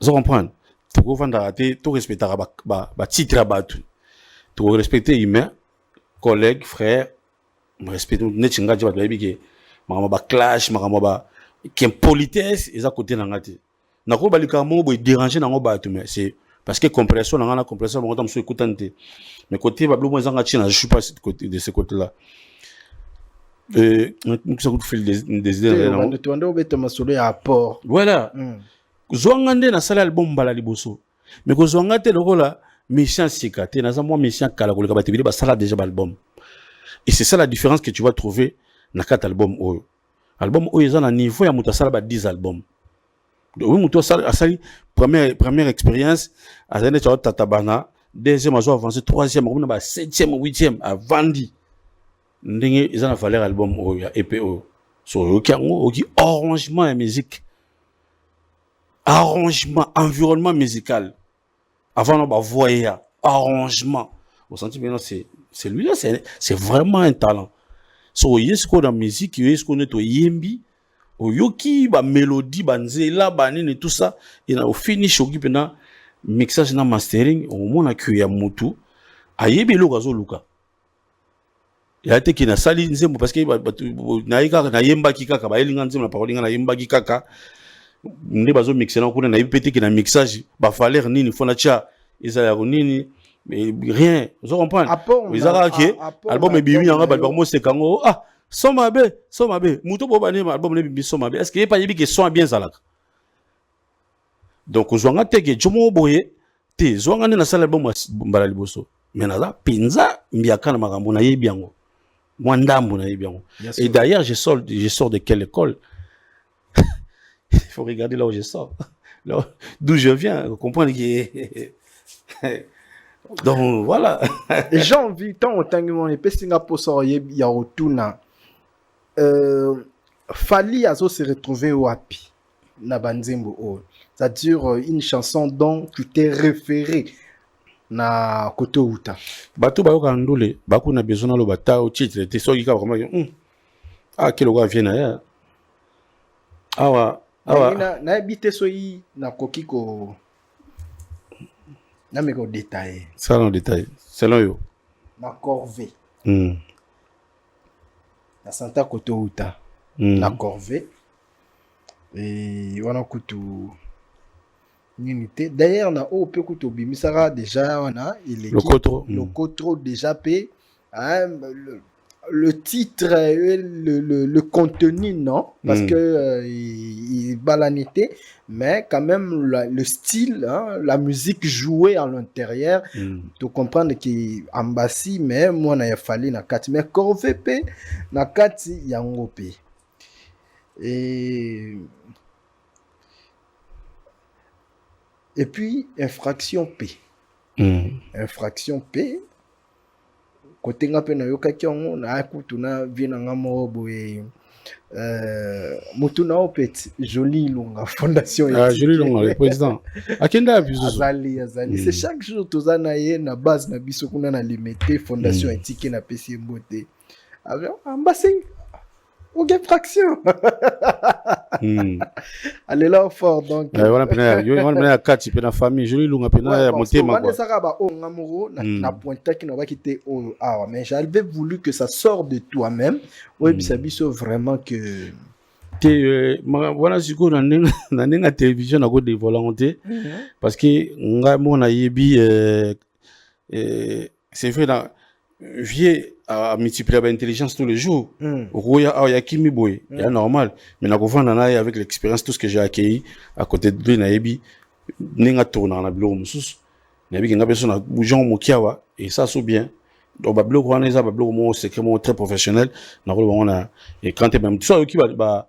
vous comprenez tu vendre raté tu respecter ba titre batu tu respecter humain collègue frère respecter netinga ji ba biki makama ba clash makama ba qui politesse et à côté na ngati na ko balika mo bo déranger na ngo batu mais c'est parce que compression na ngana compression ba ngota mso écoutante mais côté ba blo zanga china je suis pas de ce côté là ça coûte fil des idées non tu ando beto masolo ya apport voilà zoangande na sala album bala liboso mais ko zoangate lokola mission sikate na za moi mission kala ko le kabate ba sala déjà album et c'est ça la différence que tu vas trouver na 4 albums oyo album oyo za na niveau ya mutasala ba 10 albums oui mutasala asali première expérience azane cha tatabana deuxième azo avancé troisième on a septième huitième a vendu ndenge ils en valeur album o ya EPO so yokango oki arrangement et musique arrangement environnement musical avant on va voir arrangement au senti maintenant c'est lui là c'est vraiment un talent so yesko dans musique yesko neto yembi oyoki ba mélodie ba nzela ba nini tout ça et au finish oki pena mixage na mastering au mona que ya mutu ayebi lo gazo luka ya te ki na sali nzembo parce que na yika na yemba ki kaka ba elinga nzembo na parole na yemba ki kaka ndi bazo mixer na kuna na yipete ki na mixage ba falloir nini fona cha ezala nini mais rien vous comprenez ils a que album ebimi yanga ba mo se kango ah soma be muto bo bane album ne bi soma be est-ce que pas yebi que son bien zalaka donc ozwanga teke jomo boye te zwanga na sala album mbala liboso mais naza pinza mbiaka na makambo na yebi yango moi ndambo na yebi yango et d'ailleurs je sors de quelle école il faut regarder là où je sors d'où je viens comprendre que donc voilà et j'ai envie tant autant que mon épée Singapour sort ya rotuna Fally azo se retrouver au happy na banzembo o c'est-à-dire une chanson dont tu t'es référé na koto uta bato bayoka ndule bakuna besoin na lo bata au titre te soki ka vraiment ah quel gars vient là awa na habité soyi na kokiko na me ko détailler ça en détail selon yo na corvée na santa koto uta na corvée et wana kutu Nimité. D'ailleurs, na o pe kuto bimisara déjà wana il est le cotro déjà p le titre le contenu non parce que il balanité mais quand même le style hein, la musique jouée à l'intérieur tu comprends que ambassi mais moi na ya Fally na kati mais Corvée pe na kati yango pe et puis infraction P infraction P côté nga pe na yokaki yango na akutu na vie na nga moko boye mutu na opet Joli Ilunga fondation Joli Ilunga le président akenda bizuzu azali c'est chaque jour toza na ye na base na biso kuna na limité fondation etike na pesi mbote avec ambassé ou fraction allez là fort donc voilà pena kati pena famille Joli Ilunga pena ya motema quoi ça ba o ngamuro na pointa qui n'aura quitté au mais j'avais voulu que ça sorte de toi-même oui biso vraiment que voilà siko na nenga télévision na ko de volonté parce que nga mona yebi c'est vrai dans vieux à multiplier l'intelligence tous les jours. Roya a kimi boy, c'est normal. Mais na kovanda na avec l'expérience tout ce que j'ai accueilli à côté de lui na yebi nenga tourna na bilo mususu. Na yebi nga personne na bougeon mokiawa et ça sou bien. Donc ba bilo ko na za ba bilo mo secret très professionnel na ko on a et quand même tu sais qui ba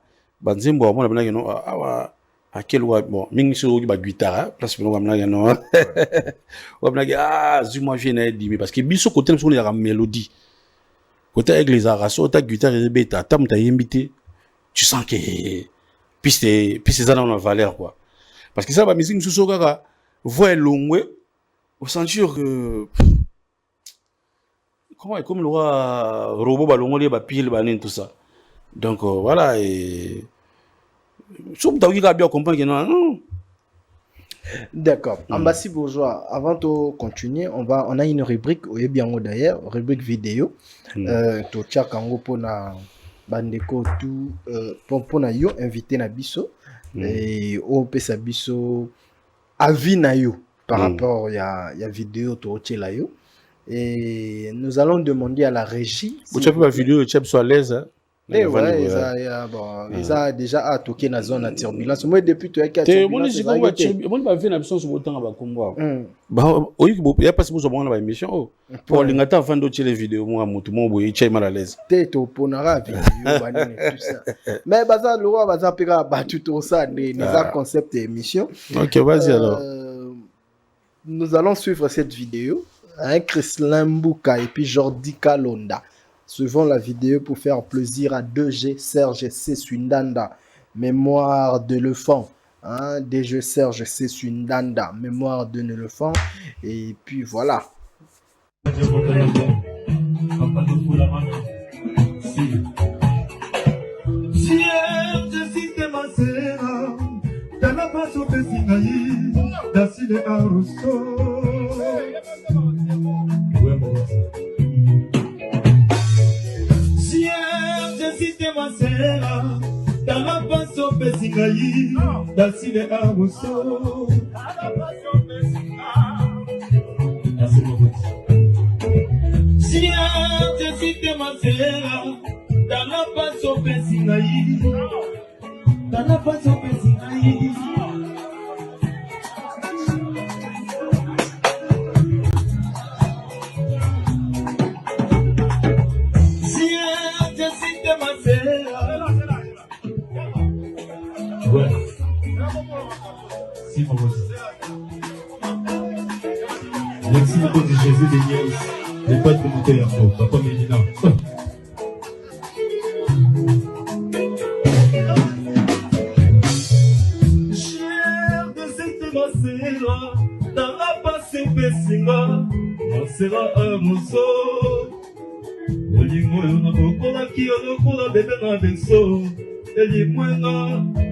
nzembo mo na bana no awa à quel bon mingi so ba guitare place no bana no wa bana zuma vient dit parce que biso côté on a la mélodie. Côté avec les arrasos, ta guitare et bêta, tam ta invité, tu sens que puis c'est ça dans la valeur quoi. Parce que ça va musique sous soga voix longue au sentir que comment comme le robot ballon les ba pile banin tout ça. Donc voilà et sauf ta guitare bien comprendre que non. D'accord. Ambassi Bourgeois, avant de continuer, on a une rubrique, ou bien d'ailleurs, rubrique vidéo. To tchak ango pona bandeko tout pona yo invité na biso et o pesa biso avis na yo par rapport ya vidéo to tchela yo et nous allons demander à la régie. Vous avez la vidéo, tu es à l'aise. Eh ouais, ils ont déjà à toquer dans la zone de turbulence. Moi, depuis tu as qu'à turbulence. Moi, je vais faire sur le temps à combat. Oui, il y a pas si vous avez une émission. Pour l'ingata, avant de les vidéos, moi, tout le monde est mal à l'aise. T'es au ponara, vidéo, tout ça. Mais bazar, le roi, bazar, pira, battu tout ça, les concepts et émissions. Ok, vas-y alors. nous allons suivre cette vidéo. Hein, Chrislin Mbouka et puis Jordi Kalonda. Suivons la vidéo pour faire plaisir à 2G Serge C. Swindanda. Mémoire de l'éléphant. Hein, DG Serge C. Swindanda. Mémoire de l'éléphant. Et puis voilà. Merci beaucoup de Jésus de Niels, les pas de monter Papa Mélina. Cher de cette macera, dans la passe pesinga, macera à moso. Olingo yona bokola ki olokola bebe na beso. Elimwenga,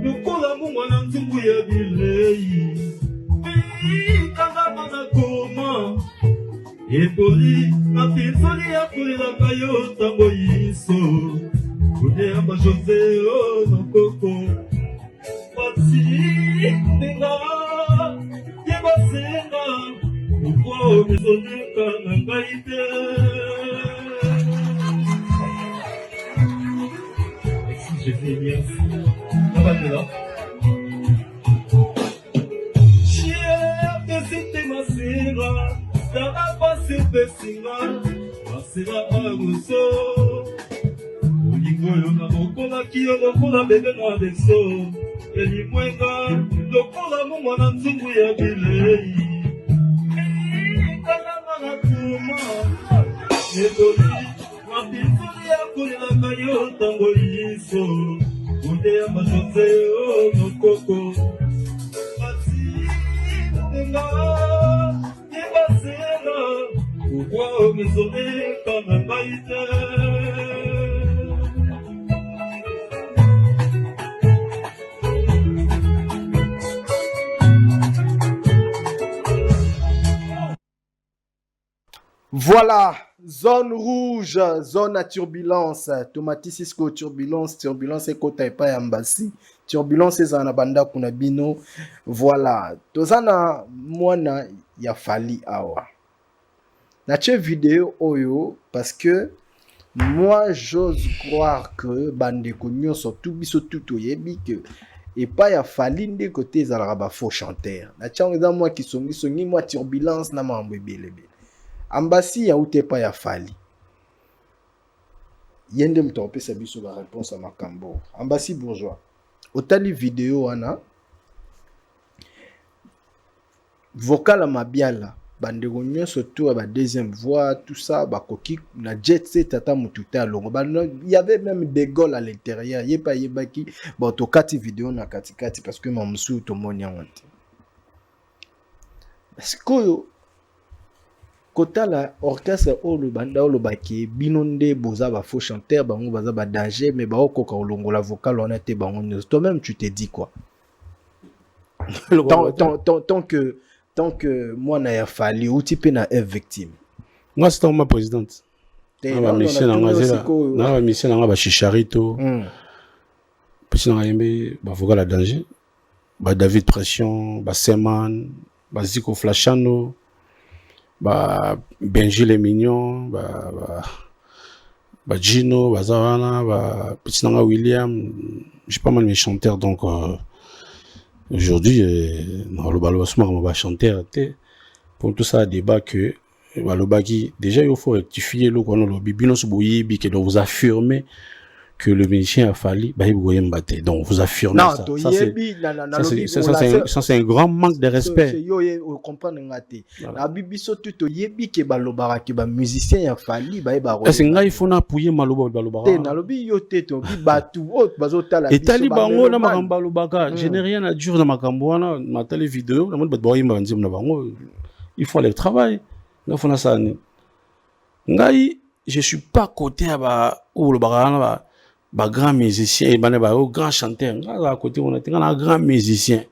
lokola mungwana nzungu ya bilei. Kanga na koma Epoli, na pinzoli ya kulilaka yo tango yiso Kude amba Jose o no koko Pati, tenga, yeba senga Ukwa mezoneka na ngaite Merci Jésus, merci Nabatela Dana passe pesinga, masera aguso. Olingo yona mokola kiyo lokola bebe na beso. Elimwenga lokola mungwana nzungu ya bilei. Kalama na kuma, edoli mapinzoli ya kulilaka yo tango yiso. Kude ya majose o nokoko. Pati tenga. Pourquoi me sonner comme un baïté? Voilà, zone rouge, zone à turbulence. Tomati Cisco turbulence, turbulence et kota et pas embassy. Turbulence et zanabanda kunabino. Voilà, tozana mwana ya fali awa. Na tche vidéo oyo parce que moi j'ose croire que bande konyo surtout biso tout yebi que et pas ya fali nde côté zalaba faux chanteur. Na tche on moi qui songi moi turbulence na mambo belebe. Ambassy ya ute pas ya fali. Yende mtompe sa biso la réponse à makambo. Ambassy bourgeois. Otali vidéo ana vocal à mabiala. Bandeko nyonso tout à la deuxième voix, tout ça, bakoki na jet set tata mututa longo. Il y avait même des goals à l'intérieur. Yepa yebaki, bon to kati vidéo na kati parce que mamsu to monya wante. Parce que kota la orchestre o le banda o le baki binonde boza ba faux chanteur bango baza ba danger mais ba okoka olongo la vocal on était bango. Toi-même tu t'es dit quoi? Tant que moi n'a fallu ou type na F victime. Moi c'est ma présidente. Na mission na mission na ba chicharito. Parce na yembe ba vocal la danger. Ba David Pression, ba Seman, ba Zico Flashano, ba Benji les Mignons, ba Gino, ba Zavana, ba petit nanga William. J'ai pas mal mes chanteurs donc aujourd'hui, dans le balossement, on va chanter. Pour tout ça, débat que déjà il faut rectifier le qu'on a le bibino souboui que vous affirmer que le musicien a fallu, bah, il voyait Mbaté. Donc, vous affirmez Non, ça. to Ça, yebi c'est un grand manque de respect. Yo comprendre ngate. Voilà. Na bibiso to yebi ke balobara ke ba musicien ya fali ba ba. Est-ce qu'il faut appuyer Maloba Balobara? Te na lobi yo te to bi batu o bazotala et Talibango na makamba lobaka. Je n'ai rien à dire na makambo wana, ma télé vidéo, na mode boy mbanzi na bango. Il faut aller travailler. Na fona ça ni. Ngai, je suis pas côté à ba ou le bagana ba grand musicien et ba grand chanteur. Ngai à côté on a un grand musicien.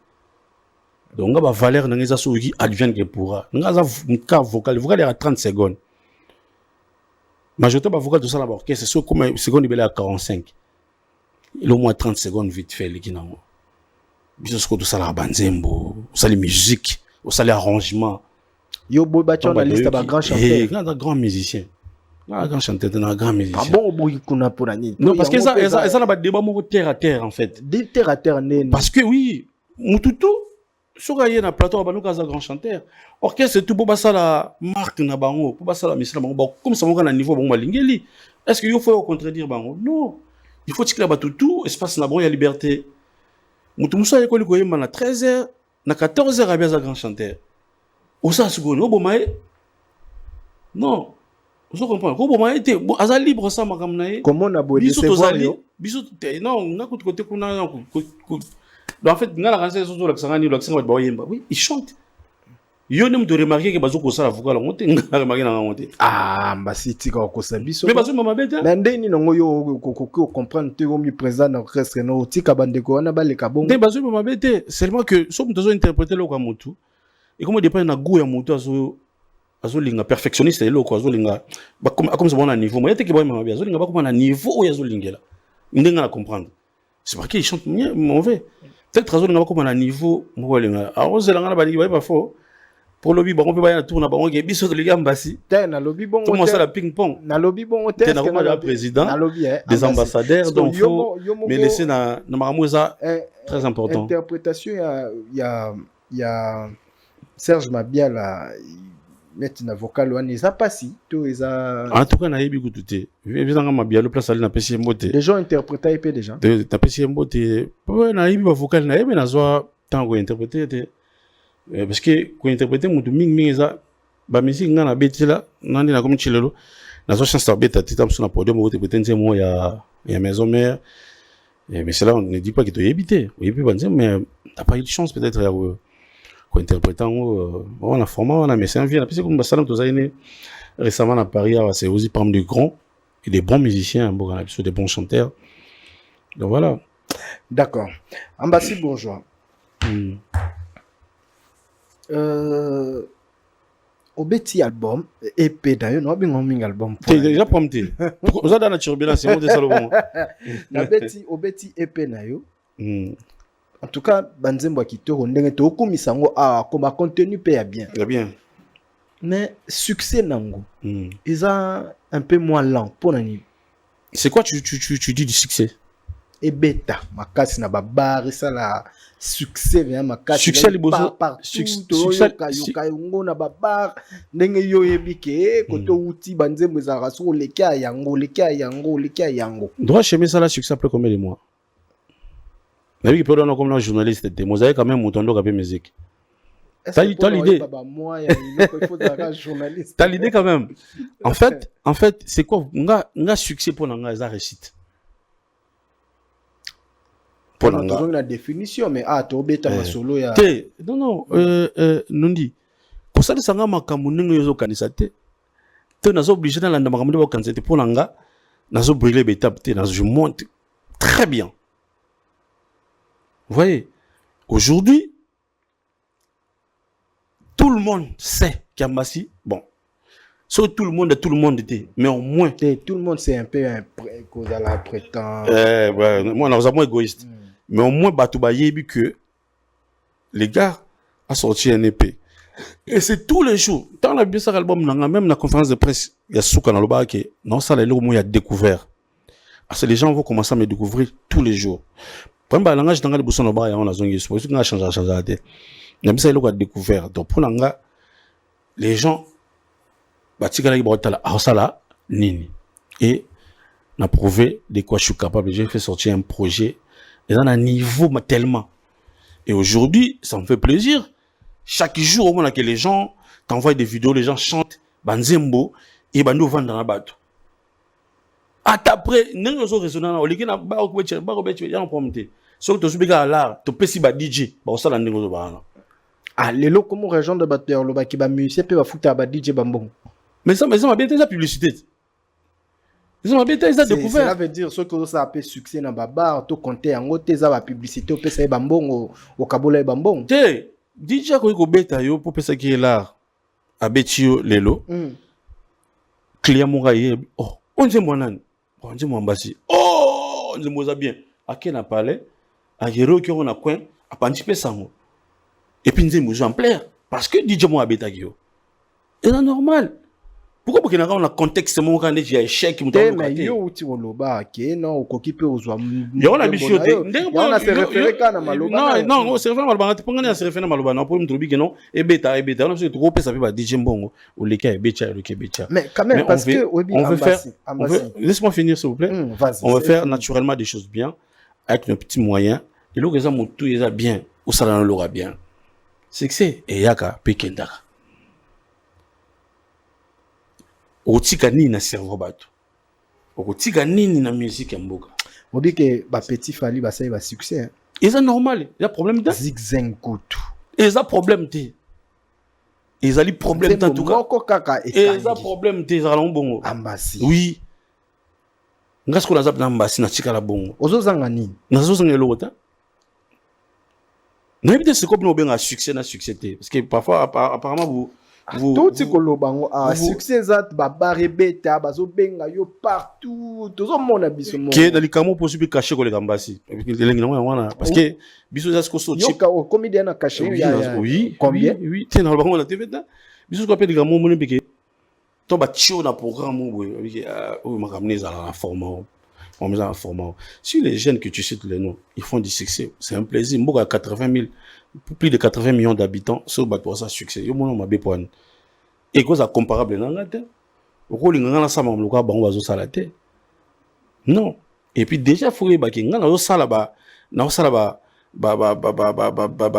Donc nga ba valeur na ngeza soki advienne que pourra. Nga za ka vocal à 30 secondes. Majorité ba vocal de ça la orchestre c'est comme seconde il est à 45. Il au moins 30 secondes vite fait les kinango. Biso ce que tout ça la banzembo, ça les musique, ça les arrangements. Yo boba na liste ba grand chanteur. Un grand musicien. Un grand chanteur, un grand musicien. Ah bon boy kuna pour ni. Non parce que ça n'a pas débat mon terre à terre en fait. Des terre à terre né. Parce que oui, Mututu sur un plateau ba nous un grand chanteur. Orchestre tout pour ça la marque na bango, pour ça la mission bango. Comme ça on a niveau bango lingeli. Est-ce que il faut contredire bango? Non. Il faut que la tout espace na bon il y a liberté. Mututu ça école ko yema na 13h, na 14h à bien un grand chanteur. Ou ça se gono bomae non vous comprenez ko bomae était aza libre ça makam nae comment on a beau décevoir yo biso non na côté kuna en fait ngala kanse so la sangani la sangani ba yemba oui il chante yo nem de remarquer que bazo ko sala vocal ngote ngala remarquer na ngote ah mbasi tika ko sabiso mais bazo mama beta na ndeni nango yo ko comprendre te comme président na orchestre no tika bandeko wana baleka bongo te bazo mama beta seulement que so mutazo interpréter lo kwa mutu. Et comment dépend na goût ya moto azo linga perfectionniste et loko azo linga comme ça bon à niveau moi yete ke boy mama azo linga ba comme na niveau o azo lingela ndenga na comprendre c'est parce qu'il chante mauvais peut-être azo linga ba comme na niveau mo linga alors zelanga na bali ba fort pour lobby ba on peut ba na tourna ba on ke biso liga mbasi te na lobby bon tout ça la ping pong na lobby bon te na comme le président des ambassadeurs donc faut mais laisser na maramu ça très important interprétation il y a Serge Mabiala mettre na vocal wana eza pasi to eza en tout cas na yebi kututé visanga Mabiala place ali na pesi mbote les gens interprétaient épée déjà na pesi mbote ouais na yebi ba vocal na yebi na zo tango interpréter parce que ko interpréter mutu mingi eza ba musique ngana betila nandi na comme chilelo na zo chance beta titam sur na podium ko interpréter nzemo ya maison mère mais cela on ne dit pas que tu éviter oui puis banze mais t'as pas eu de chance peut-être interprétant on a formé on a mais c'est un vieux parce que comme salam tous aïné récemment à Paris c'est aussi parmi de grands et des bons musiciens bon des bons chanteurs donc voilà d'accord Ambassi Bourgeois au petit album EP d'ailleurs non bien un album t'es déjà prompté vous avez dans la turbulence c'est ça le bon na beti au petit EP na yo en tout cas banzembo kitoko ndenge to komisa ngo comme contenu pe ya bien mais succès nango ils un peu moins lent pour nani c'est quoi tu dis du succès et bêta makasi na babar ça la succès vient makasi succès liboso succès kayongo na babar ndenge yo yebike koto uti banzembo za raso leka yango droit chemin ça la succès après combien de mois mais oui, peut-être comme un journaliste, vous avez quand même mon tondo capé musique. T'as l'idée. T'as l'idée quand même. En fait, c'est quoi? On succès pour l'anga, ça réussite. Pour l'anga. La définition, mais tu bêta ma solo ya. Non, Nundi. Pour ça, ça n'a pas kamuningo yozo kanisate. Tu n'as obligé dans la ndamakamune kanisate pour l'anga. N'as brûlé bêta, je monte très bien. Vous voyez, aujourd'hui, tout le monde sait qu'Ambassi, bon, sauf tout le monde était, mais au moins. Tout le monde sait un peu cause à la prétend. Ouais, moi, nous sommes égoïstes. Mais au moins, Batouba Yebi que les gars a sorti un épée. Et c'est tous les jours. Dans la bien album, même la conférence de presse, il y a Souka dans le bar qui, non, ça, là, il y a découvert. Parce que les gens vont commencer à me découvrir tous les jours. Pour le langage dans le bousson au bar, on a zongi, c'est pour ça qu'on a changé. Il y a ça, il a découvert. Donc, pour l'anga, les gens, batika la ibota la, ça là, nini. Et, on a prouvé de quoi je suis capable. J'ai fait sortir un projet et dans un niveau tellement. Et aujourd'hui, ça me fait plaisir. Chaque jour, au moins que les gens t'envoient des vidéos, les gens chantent, banzembo, et bando vendent dans la bateau. Après, nous avons raisonné, on a dit, on a un problème. Si tu as un l'art, tu peux si ba DJ, bah ça la négo ba. Ah, les locaux comme région de batteur, le baki ba musicien peut ba foutre ba DJ bambon. Mais ça m'a bien été la publicité. Ça m'a bien été la découverte. Cela veut dire ce que ça a fait succès dans babar, tout compter en haut, tes la publicité, peut ça bambon au kabola bambon. Te, DJ ko beta yo pour penser qui est l'art. Abetio lelo. Client mon oh, on dit mon nan. On dit mon basi. Oh, on dit moi bien. À qui n'a parlé? À Gero qui on a coin, à participer ça. Et puis nous sommes en plaire. Parce que DJ moi beta yo. C'est normal. Pourquoi parce qu'on a un contexte mon quand il y a échec qui m'ont mais yo uti woloba ke non okokipe ozwa. Yo on a bichoté. On a se référé kana maloba. Non, on se réfère maloba. Tu penses qu'on se réfère maloba non pour me trouver que non et beta. On a se trop ça fait pas DJ Mbongo ou les cas beta le beta. Mais quand même parce que on veut faire laisse-moi finir s'il vous plaît. On veut faire naturellement des choses bien avec nos petits moyens et le ça tout est bien ou ça dans l'aura bien. C'est que c'est et yaka pekenda. Otika nini na cerveau bato. Otika nini na musique mboka. On dit que ba petit fali ba ça va succès. Et c'est normal, il y a problème de zigzag kutu. Et ça problème té. Et ça li problème en tout cas. Et ça problème té za bongo. Ambassi. Oui. Ngas ko na zap na ambassi na tika la bongo. Ozozanga nini? Na zozanga lota. Na éviter ce qu'on a succès na succès té parce que parfois apparemment vous tout ce que le bango a succès zat babare beta bazo benga yo partout tout le monde a biso mo que dans les camo possible cacher ko les gambasi parce que biso ça ce ko so cheap yo comédien na cacher oui combien oui t'es dans le bango la TV là biso ko appelle gamo mo beke to ba tio na programme mo o ma ramener ça la format on met en format si les jeunes que tu cites les noms ils font du succès c'est un plaisir mboka 80 000 plus de 80 millions d'habitants sur bateau ça succès yo mona mabe point et cause comparable na ngate ko linga na sama mluka bango bazo sala te non et puis déjà faut ba ki ngana zo sala ba na sala ba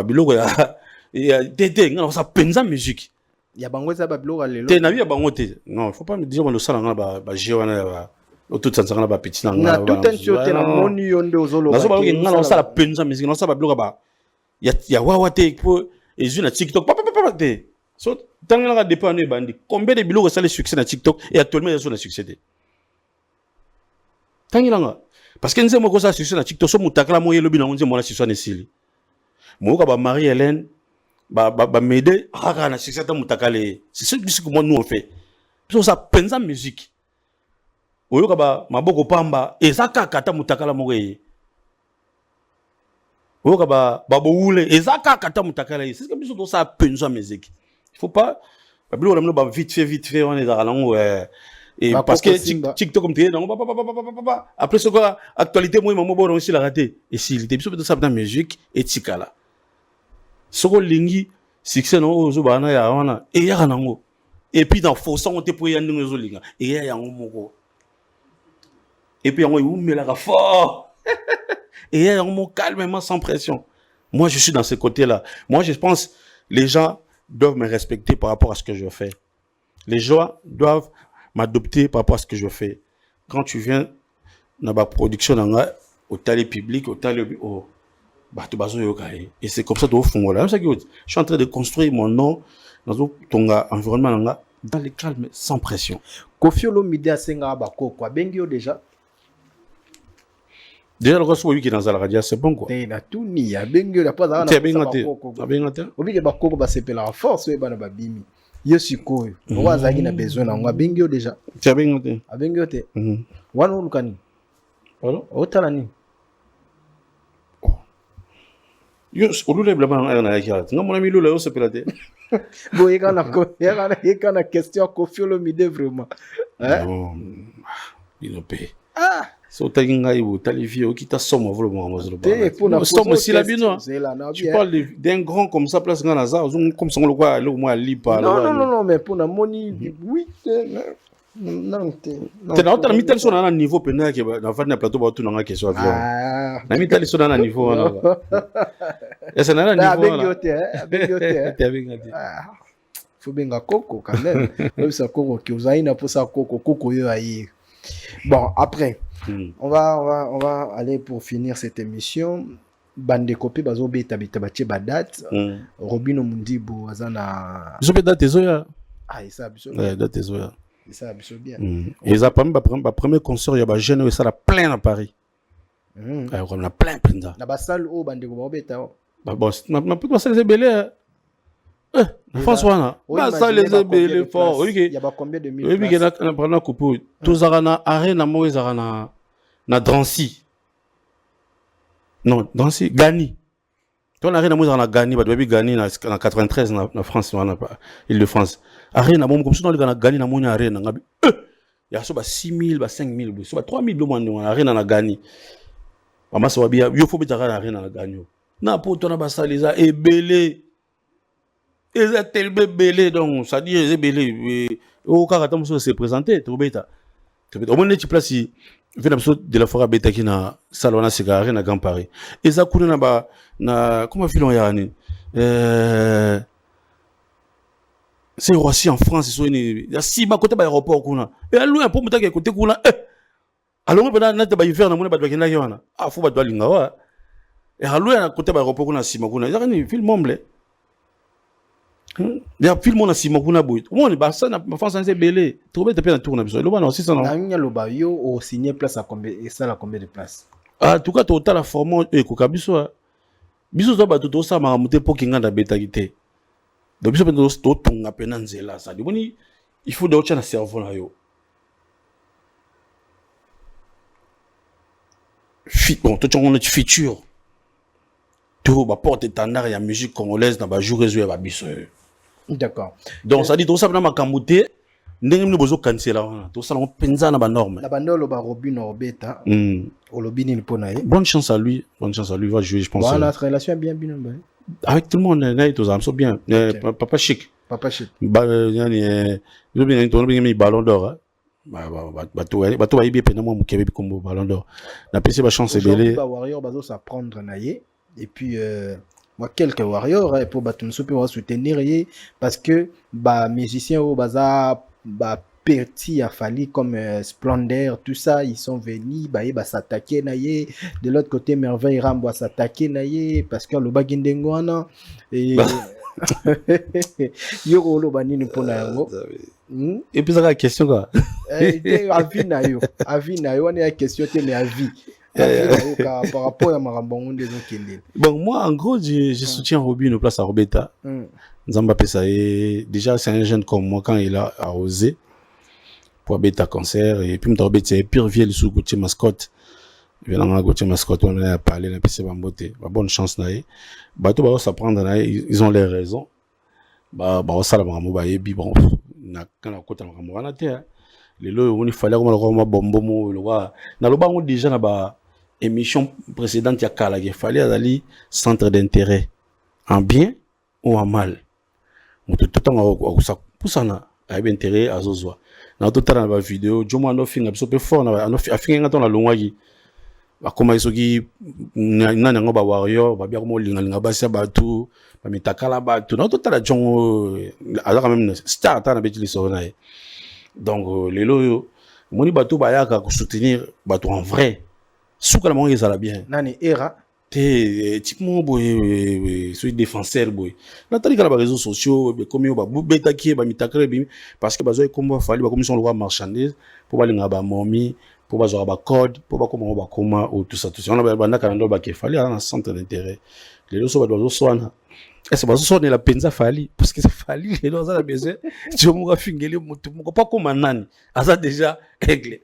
biloko ya tete ngana sa penza musique ya bango za ba biloko lelo te na bi bango te non faut pas me dire on sala ngana ba jewana ba tout ça ngana ba petit na tout un choté na moni yonde ozolo na zo ba ngana sala penza musique na sala ba biloko ba ya wawa te pour et je na TikTok papa te so tant que dépend de bandi combien de biloko ça le succès na TikTok et actuellement ils sont na succès te tant que parce que nzemo ko ça succès na TikTok so mutakala mo yelobi na nzemo na succès na sili mo ka ba Marie-Hélène ba m'aider aka na succès ta mutakale c'est ce que moi nous on fait so ça penza musique oyo ka ba maboko pamba et ça kaka mutakala mo ye oka ba boule ezaka kata mutakala c'est ce que biso ça penza musique il faut pas babilo on ba vite fait on est dans la et parce que TikTok comme tu es après ce quoi actualité moi maman bon aussi la raté et s'il était biso ça dans musique et tikala soko lingi succès no ozo bana ya wana et ya nango et puis dans force on te pour ya ndingo zo linga et ya yango moko et puis yango umela fort et on calmement sans pression. Moi, je suis dans ce côté-là. Moi, je pense les gens doivent me respecter par rapport à ce que je fais. Les gens doivent m'adopter par rapport à ce que je fais. Quand tu viens dans ma production, au télé public, au télé... Et c'est comme ça au fond. Je suis en train de construire mon nom dans ton environnement, dans le calme, sans pression. Koffi Olomide a senga bako quoi. Bengio déjà. Déjà, le reste, oui, qui est dans la radio, c'est bon, quoi. Il y a tout, il y a Bengio, il y a pas d'argent. Il y a Bengio. Il y a Bako, c'est la force, il y a Bimi. Il y a Siko. Il y a besoin, il y a Bengio déjà. Il y a Bengio. Il y a Bengio. Il y a Bengio. Pardon? Otalani. Au lieu de blâmer, il y a mon ami Lula, c'est pelade. Bon, il y a une question Koffi Olomide vraiment. Non, il ne paye. Ah! So taginga ibu talivio qui t'a somme vraiment somme aussi la bino. Tu parles d'un grand comme ça place ngana za comme ça on le voit le moi lipa. Non mais pour la money oui Non, t'es dans ta mitale sur un niveau pénal qui va faire un plateau pour tout dans la question avion. La mitale sur un niveau. Et c'est un niveau. Faut bien coco quand même. Même ça coco qui vous a une pour ça coco yo aïe. Bon, après, on va aller pour finir cette émission. Bande copie bazo beta bache badate. Robino Mundibo azana. Zo beta tezoya. Ah, ça biso. Date tezoya. Ça biso bien. Et ça parmi ba premier concert ya ba jeune ça la plein à Paris. On a plein là. Na ba salle o bande ko beta. Bah bon, ma peut passer les belé. François na. Ba salle les belé fort. Oui, il y a pas combien de mille. Oui, na prendre coupe. Tous zarana arena mo zarana na Drancy. Non, Drancy Gani. Toi arena mo zarana Gani, ba baby Gani na 93 na France na Île-de-France. Arena mo comme ça dans le Gani na mo nya arena ngabi. Ya so ba 6000 ba 5000 so ba 3000 do mo arena na Gani. Mama so bien yo faut beta arena na Gani. Na poto na ba saleza ebele. Eza tellement belé donc ça dit eza belé au cas quand on se présenter tout beta. Au moins tu place si vient de la forêt beta qui na salona cigare na Grand Paris. Eza kuna na ba na comment filon ya ni c'est aussi en France ils sont il y a 6 ba côté ba aéroport kuna. Et loin pour muta ke côté kuna alors on peut na ba faire na mona ba kenda yana. Ah faut ba doit lingawa. Et loin na côté ba aéroport kuna 6 ma kuna. Ya ni film momble. Il y a film on a si makuna boy. On ba ça na France c'est belé. Trouver te pe na tour na biso. Lo ba na aussi ça na. Na lo ba yo au signer place à combien et ça la combien de places? Ah tout cas total la forme e ko kabiso. Biso zo ba to ça ma muté po kinga na beta gité. Donc biso pe to tonga pe na nzela ça. Diboni il faut d'autres na cerveau na yo. Bon, tout on est futur. Tout ba porte étendard ya musique congolaise na ba jour réseau ba biso. D'accord. Donc ça dit tout ça na makambuté ndenge mni bozo cancela wana tout ça on penza na ba norme. La bandolo ba Robino Obeta. Olobini ni pona ye. Bonne chance à lui, va jouer je pense. Voilà, notre relation est bien avec tout le monde là tous ça bien. Papa chic. Ba yani yo bien to bien ballon d'or. Ba to ba bien pena mo mukebe kombo ballon d'or. Na PC ba chance belé. Ba warrior bazo s'apprendre na ye. Et puis moi quelques warriors pour batumso peut soutenir parce que bah musiciens au bazar bah Petit a fallu comme Splendor tout ça ils sont venus bah s'attaquer naie de l'autre côté Merveille Rambo s'attaquer naie parce que le bagindengwana et yo lo banini pona yango et puis ça la question quoi avis na yo on est la question mais avis par rapport à Marambongo des Okende. Bon, moi, en gros, je soutiens Robin au place à Robeta. Nzamba Pesae, déjà, c'est un jeune comme moi quand il a osé pour Beta concert. Et puis, Robeta, c'est pire vieux sous Gauthier Mascotte. Il vient dans Gauthier Mascotte, on a parlé, on a PC Bambote. Bonne chance, naïe. Bateau, bah, s'apprendre, ils ont les raisons. Bah, ça, la Marambo, bah, et bon, quand la côte à Marambo, on a été, les lois, il fallait qu'on le bombo, le roi. Dans le bas, on déjà, là-bas, émission précédente, il fallait aller centre d'intérêt en bien ou en mal. On tout le temps pour ça na avait intérêt à Zozoa. Dans tout temps dans la vidéo, Jomo a fait un peu fort, a fait un temps la longue. Comment ils sont qui na ba warrior, ba bien comme linga ba sia ba tout, ba mitakala ba tout. Dans tout temps la Jomo alors même star ta na beti lisona. Donc les loyo, moni bateau ba ya ka soutenir bateau en vrai. Souka la monnaie ça la bien. Nani era typiquement boy celui défenseur boy. Nathalie quand les réseaux sociaux comme yo ba beta qui ba mitakala parce que bazo comme fallait ba comme son loi marchandise pour ba linga ba momi pour ba zo ba code pour ba comment ou tout ça on a ba na quand ba qui fallait dans centre d'intérêt. Les loso ba dozo soana. Est-ce que ça la penza fali parce que c'est fali les loso la besoin. Je me fingeli mutu pas comme nani. Asa déjà réglé.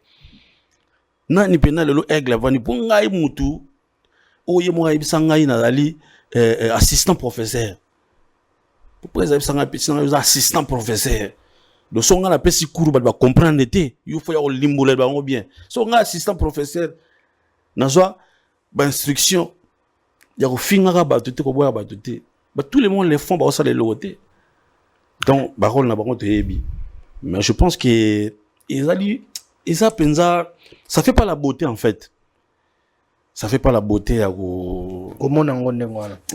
Nani pena lelo aigle vani pour ngai mutu oye mo ngai bisanga ina dali assistant professeur pour ça bisanga petit assistant professeur do songa la pesi cours ba comprendre té il faut ya o limboler ba ngo bien songa assistant professeur na zo ba instruction ya ko finga ba tout ko boya ba tout ba tout le monde les font ba ça les loté donc ba rôle na ba ngo te yebi mais je pense que ça fait pas la beauté en fait. Ça fait pas la beauté à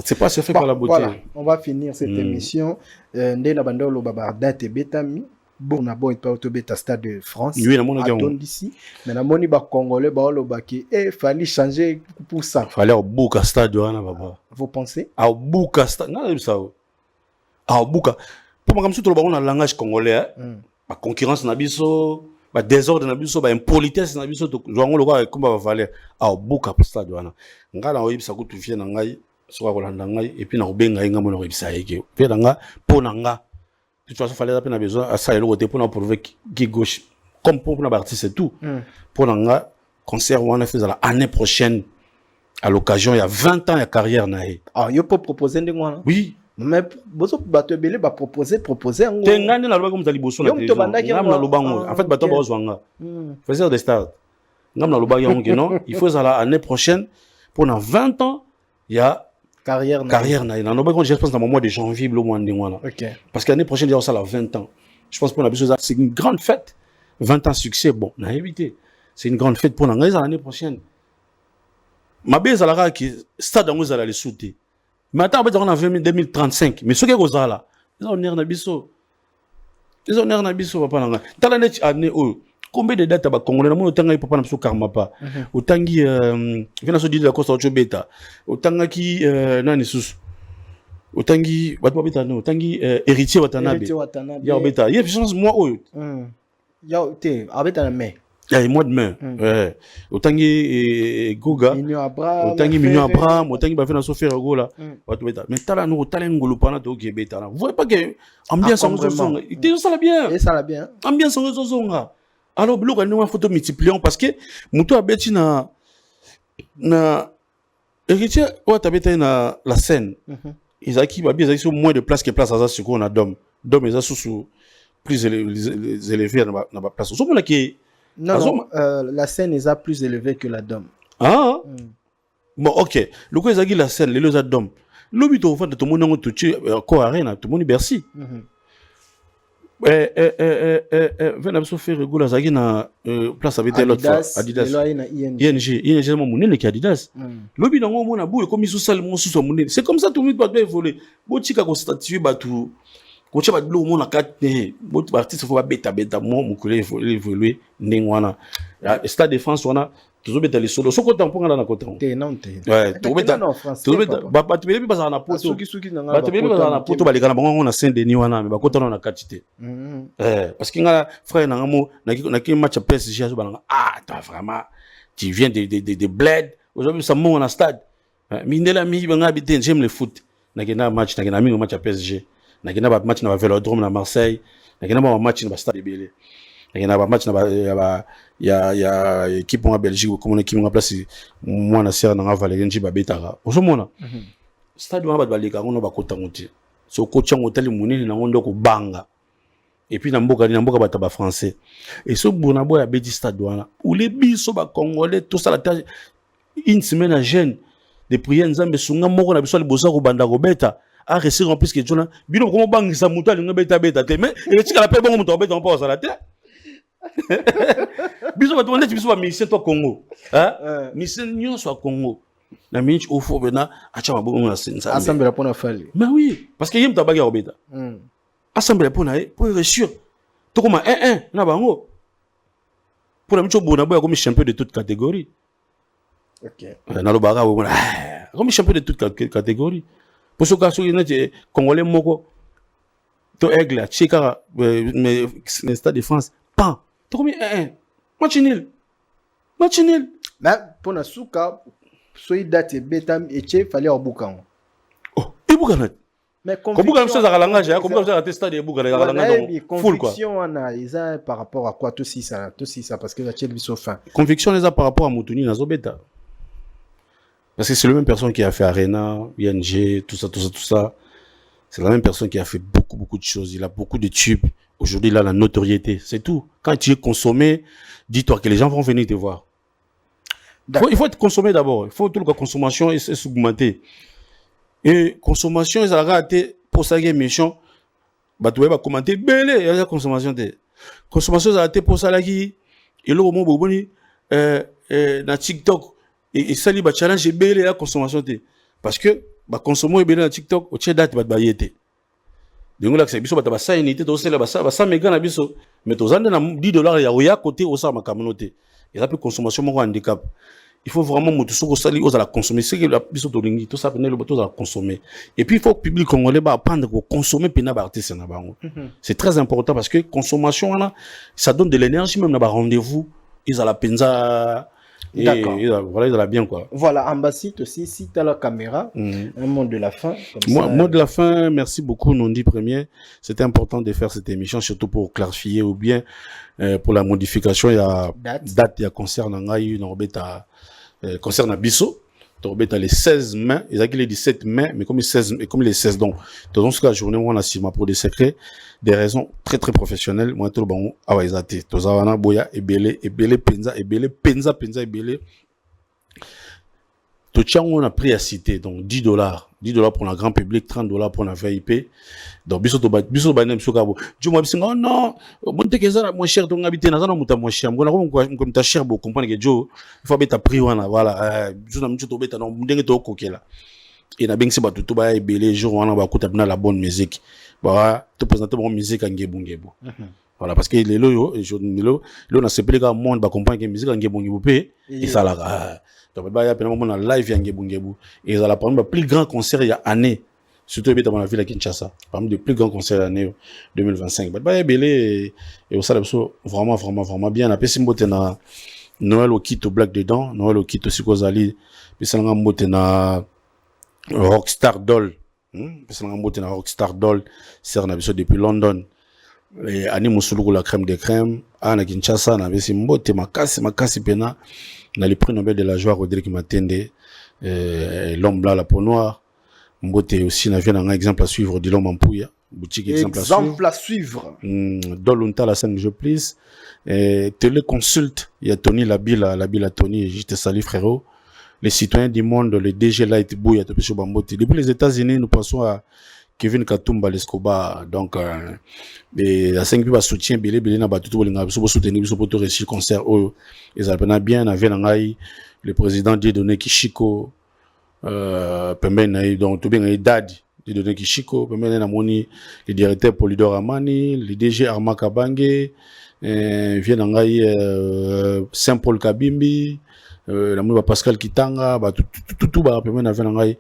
c'est pas ça fait pas la beauté. Voilà, on va finir cette émission. Ndena bandolo baba date betami. Bon na bon pas beta stade de France. Oui, na mona donne d'ici. Mais na moni ba congolais ba lo baki fallait changer pour ça. Fallait au bouka stade wana baba. Vous pensez? Au bouka stade. Na ça. Au bouka. Pour moi comme tout le monde a langage congolais. La concurrence na biso, ba désordre na biso, ba impolitesse na biso to joango lokwa comme ba valer. Au bouka stade wana. Ngala oyibisa ko tufie na ngai, soka kolanda ngai et puis na obenga nga mona oyibisa yeke. Pe nga ponanga. De toute façon, il fallait besoin à ça et l'autre pour nous prouver qui gauche. Comme pour nous partir, c'est tout. Pour nous, concert, on a fait l'année prochaine, à l'occasion, il y a 20 ans, il y a carrière. Ah, il peut proposer des mois. Oui. Mais vous avez proposer. En fait, faisait des stars. Il faut l'année prochaine, pendant 20 ans, il y a carrière je pense dans le mois de janvier parce que l'année prochaine il y aura 20 ans. Je pense pour c'est une grande fête. 20 ans succès, bon, on a évité. C'est une grande fête pour l'année prochaine. Ma belle Zalara qui stade où vous allez les sauter. Mais attends, on a 2035. Mais ce qui est aux là, ils ont l'air nabiso. Ils ont l'air nabiso papa nanga. Dans l'année année combien de dates à Congolais na mo otanga papa na biso karma pa. Otangi vena so dire la costa ocho beta. Otanga ki nani susu. Otangi watu beta no, otangi héritier Watanabe. Ya beta. Il y a puissance moi oyo. Ya te abeta na mai. Ya mois de mai. Otangi Goga. Otangi Mignon Abraham, otangi ba fena so faire go là. Watu beta. Mais tala no talengolo pana to ke beta na. Vous voyez pas que ambiance en son. Il ça la bien. Et ça la bien. Ambiance en son. Alors, il y a une photo multipliée parce que Moutou a bêti na héritier ou a na la scène. Ils ont qui babi ils ont moins de place que place à ça sur qu'on a d'hommes. D'hommes ils ont sous plus élevés dans la place. Au moment qui non, la scène est plus élevée que la dôme. Ah. Bon OK. Le coup ils ont la scène les deux d'hommes. L'objet au fond de tout le monde tout quoi arena tout le monde Bercy. Venez se faire rigoler à na place avec l'autre fois Adidas ING mon monnaie qui Adidas lobi na ngo mona boué comme sous salle mon sous monnaie c'est comme ça tout le monde doit évoluer botika ko statuer batu ko tcha ba blo mona katne bot artiste faut ba beta mo mon collègue évoluer ndengwana stade de France wana toujours beta les solo soko tampon na côté non ouais tout beta ba batu bele ba na poto batu bele ba na poto ba lekana bango na Saint-Denis wana mais ba kota na katite parce que nga frère na ngamo na ki match PSG azo balanga toi vraiment tu viens de bled aujourd'hui ça mon na stade mindela mi banga habiter j'aime le foot na kena match na kena mi match PSG na kena ba match na Vélodrome na Marseille na kena ba match na stade belé na kena ba match na ya équipe en Belgique comme on équipe en place moi na sœur na Valérie Nji ba betara ozomona stade wa ba baleka ngono ba kota ngote so coach en hôtel munini na ngondo ko banga et puis na mboka bata ba français et so bonabo ya bedi stade wana ou les biso ba congolais tout ça la tâche une semaine à jeune de prier nzambe sunga moko na biso le bosa ko banda ko beta a rester en plus que jona bino ko bangisa mutu ali beta te mais et tika la pe bongo mutu beta on pas ça la tête biso ba tonde biso ba mission to Congo hein mission nyon so Congo na minute au fo bena acha mabongo na senza ensemble la pona fali mais oui parce que yim tabaga obeta assemblée pour être sûr tout comme 1-1 na bango pour la micho bona boya comme champion de toute catégorie OK na lo baga comme champion de toute catégorie pour ce cas sur les congolais moko to aigle chika mais stade de France pas tout comme 1-1 match nul mais pour na suka soy date betam et fallait au boucan et boucan mais comme ça ça langage comme ça à stade et boucan langage full quoi conviction analyser par rapport à quoi tout si ça parce que la tchèque biso fin conviction les par rapport à Moutouni na Zobeta parce que c'est la même personne qui a fait Arena ING tout ça c'est la même personne qui a fait beaucoup de choses il a beaucoup de tubes aujourd'hui il a la notoriété c'est tout quand tu es consommé dis-toi que les gens vont venir te voir il faut être consommé d'abord il faut tout la consommation et s'augmenter et consommation ils ont raté pour ça qui est méchant bah tu vas commenter belé il y a la consommation consommation za te pour ça là qui et le moment boboni na TikTok et ça li ba challenge belé la consommation te parce que ba consommer belé na TikTok o tche date ba yete donc là c'est biso ba ça unité to sela ba ça méga na biso mais to zande na $10 ya oya côté au ça ma communauté et ça peut consommation mon handicap. Il faut vraiment moto soko sali aux à la consommer c'est que la biso to lingi tout ça peine le bateau à consommer et puis il faut que le public congolais ba apprendre à consommer pena ba artiste na bango. C'est très important parce que consommation là ça donne de l'énergie même na ba rendez-vous ils à la penza et voilà ils à la bien quoi. Voilà, Ambassite aussi, si tu as la caméra, un mot de la fin. Mot de la fin, merci beaucoup Nondi Premier. C'était important de faire cette émission, surtout pour clarifier ou bien pour la modification. Il y a date, il y a concert Nangaï, concert Nabiso. Torbeta les 16 mai, ils ont les 17 mai, mais comme les 16 donc. Dans la journée où on a signé pour des secrets, des raisons très très professionnelles. Moi tout le bon ah ouais zati. Tozawana boya ebele penza ebele. Tout ça on a pris à citer donc $10 pour le grand public, $30 pour la VIP. Donc biso banem sokabo. Je moi bisinga non, monte kezana moins cher ton habité na zana muta moins cher. Ngona ko muta cher bo comprendre que Joe il faut beta prix wana voilà. Je na mtu to beta non ndenge to kokela. Et na bengsi ba tutu ba ebele jour wana ba kuta na la bonne musique. Ba te présenter bonne musique ngebu. Voilà parce que les lo na sepelé ka monde ba comprendre que musique ngebu pe et ça la donc il y a un live ngebu et ça la prendre plus grand concert il y a année surtout dans la ville à Kinshasa parmi les plus grands concerts de l'année 2025 bah il belé et au salon vraiment bien la pesi mbote na Noël au kit au black dedans Noël au kit aussi kozali puis ça nga mbote na Rockstar Doll puis ça nga mbote na Rockstar Doll c'est na biso depuis London et ani musulu la crème de crème na Kinshasa na pesi mbote makasi pena na le prix Nobel de la joie Rodrigue Matende l'homme blanc la peau noire mbote aussi na vient un exemple à suivre Dilon Mampouya boutique exemple à suivre Dolunta la 5 je please téléconsulte il y a Tony la Tony je te salue frérot les citoyens du monde le DG Light Bouya to peso bambote depuis les États-Unis nous passons à Kevin Katumba Lescoba donc la 5 ba soutien belé na batutu bolinga biso soutenir biso pour réussir concert ils appellent bien na vient ngai le président Dieudonné Kishiko pembeni donc tout bien Dadi Dieudonné Kishiko pembeni na moni le directeur Polydor Amani le DG Arma Kabange vient ngai Saint-Paul Kabimbi la moni Pascal Kitanga ba tout ba pembeni na vient ngai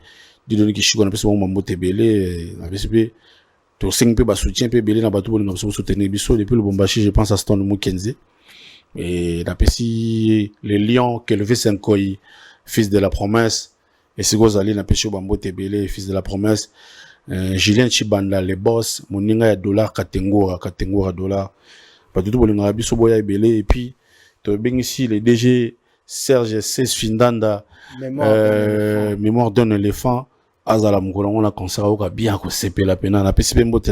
Dieudonné Kishiko na pesa mo mbote belé na pesa to 5 pe ba soutien pe belé na batu bolinga biso soutenir biso depuis le Bombashi je pense à Stone Mukenze et la pesi le lion Kelvin Senkoi fils de la promesse et c'est Gozali na pesi bambote belé fils de la promesse Julien Chibanda le boss moninga ya dollar Katengora dollar batu bolinga biso boya belé et puis to bengisi le DG Serge Cès Findanda mémoire d'un éléphant azala mukolo on a concert au bien ko sepela pena na pesi mbote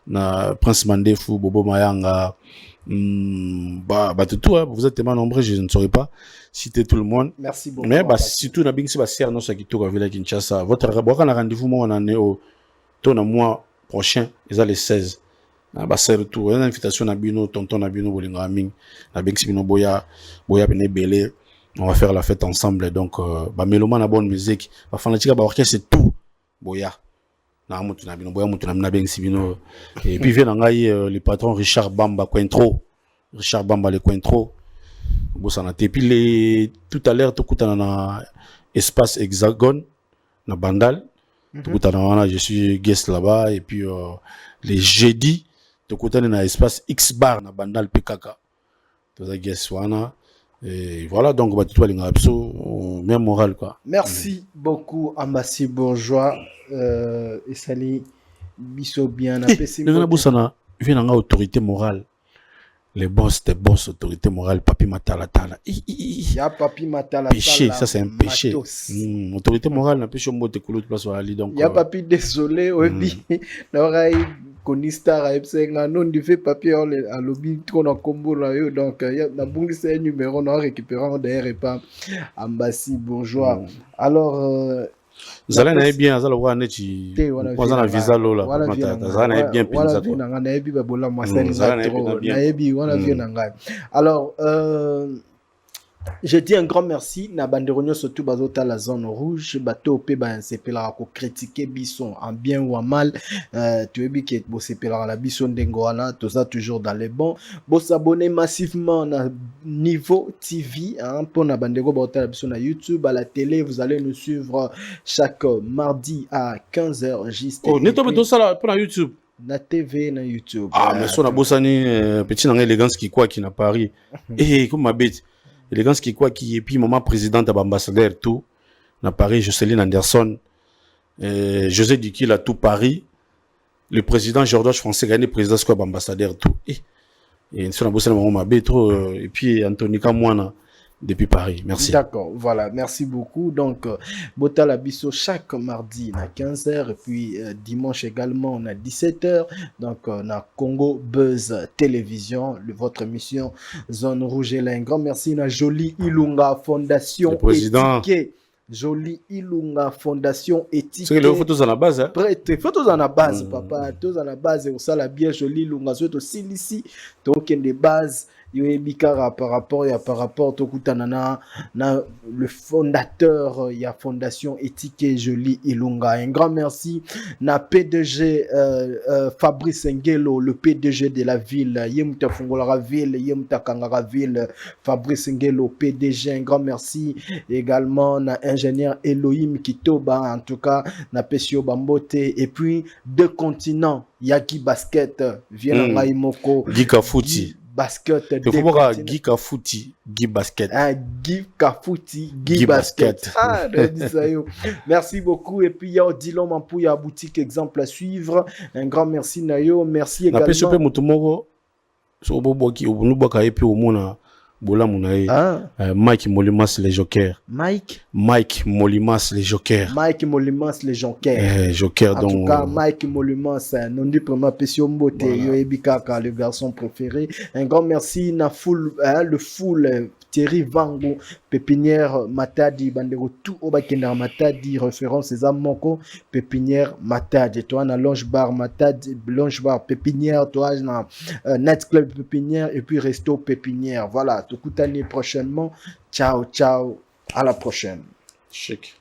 na Prince Mandefu Bobo Mayanga tout vous êtes tellement nombreux je ne saurais pas citer tout le monde merci beaucoup mais surtout na bingsi ba ser no sakito ka villa Kinshasa votre rendez-vous moi on en est au ton mois prochain ils ont les 16 ba ser tout une invitation na bino tonton na bino bolinga ming na bingsi bino boya bene belé on va faire la fête ensemble donc méloma na bonne musique ba fanatika ba orchestre c'est tout boya na mutu na bino boya mutu na bengsi bino et puis vient ngai le patron Richard Bamba le Cointro bosana te puis tout à l'heure to kutana na espace Hexagone na Bandal to kutana wana je suis guest là-bas et puis les jeudi to kutana na espace X bar na Bandal PKK to za guest wana. Et voilà, donc, bah, tout le même moral, quoi. Merci beaucoup, Ambassi Bourgeois. Et Sali Bisso bien apprécié. Il y a une autorité morale. Les boss, autorité morale, Papi Matala. Il y a Papi Matala. Péché, ça c'est un péché. Autorité morale, n'a pas de mot de couleur de place sur la lit. Il y a Papi désolé, oui. Konistar a non du fait papier à lobby qu'on a combo là donc il y a bon c'est un numéro on a récupéré derrière et pas Ambassi Bourgeois alors Zala na bien Zala wa neti te wana na visa lola Zala na bien wana vie na na yebi ba bola masali na trop na yebi wana vie na ngai. Alors je dis un grand merci na banderonyo surtout bazota la zone rouge bato pe ba sepela ko critiquer bison en bien ou en mal tu es que bo sepela la bison ndengo wana tout ça toujours dans les bons bo s'abonner massivement na Niveau TV hein, pour na bandego bazota la bison na YouTube à la télé vous allez nous suivre chaque mardi à 15h juste oh neto beto ça pour na YouTube na TV na YouTube mais son abosani petit na élégance qui quoi qui na Paris et comme ma bête élégance qui quoi qui et puis maman présidente ambassadeur tout na Paris Jocelyne Anderson José Dikil à tout Paris le président Georges Français gagné président quoi ambassadeur tout et sur la bosse maman ma trop et puis Anthony Kamwana depuis Paris merci d'accord voilà merci beaucoup donc Bota la Bisso chaque mardi à 15h et puis dimanche également on a 17h donc on a Congo Buzz Télévision votre émission Zone Rouge et là un grand merci na Jolie Ilunga Fondation le président Étiqué. Jolie Ilunga Fondation Éthique. C'est les photos à la base, hein? Prête, photos à la base, papa. Photos à la base, et ça la bien Jolie Ilunga. Soit aussi ici, donc il y a des bases. Il y a Bikara par rapport Tokutanana, le fondateur, il y a Fondation Éthique et Jolie Ilunga. Un grand merci. Na PDG Fabrice Ngelo, le PDG de la ville. Yemuta Fongolara ville, Yemuta Kangara ville. Fabrice Ngelo, PDG. Un grand merci. Également, na ingénieur Elohim Kitoba, en tout cas, na Pesio Bambote. Et puis, deux continents, Yaki Basket, Viena Moko. Gika Fouti. Basket. Il faut voir Guy Kafouti, Guy Basket. Ah, Guy Kafouti, Guy Basket. Ah, merci beaucoup. Et puis, il y a Odilon Mampou, il y a boutique exemple à suivre. Un grand merci, Nayo. Merci également. La PSP Mutumoro, sur Boboki, au Nuboka et puis au Mona. Mike Molimas les Jokers. Mike Molimas les Jokers. Mike Molimas les Jokers. Joker en donc. tout cas, Mike Molimas, non du premier Pesio Mbote, Yoebika, le garçon préféré. Un grand merci na full, le full Thierry Vango, Pépinière Matadi, Bandero tout au Bakenda Matadi, référence les Amoko, Pépinière Matadi. Toi, na Longe Bar Matadi, Longe Bar Pépinière, toi, na Nightclub Pépinière et puis Resto Pépinière. Voilà, tout coup prochainement. Ciao, ciao, à la prochaine. Chic.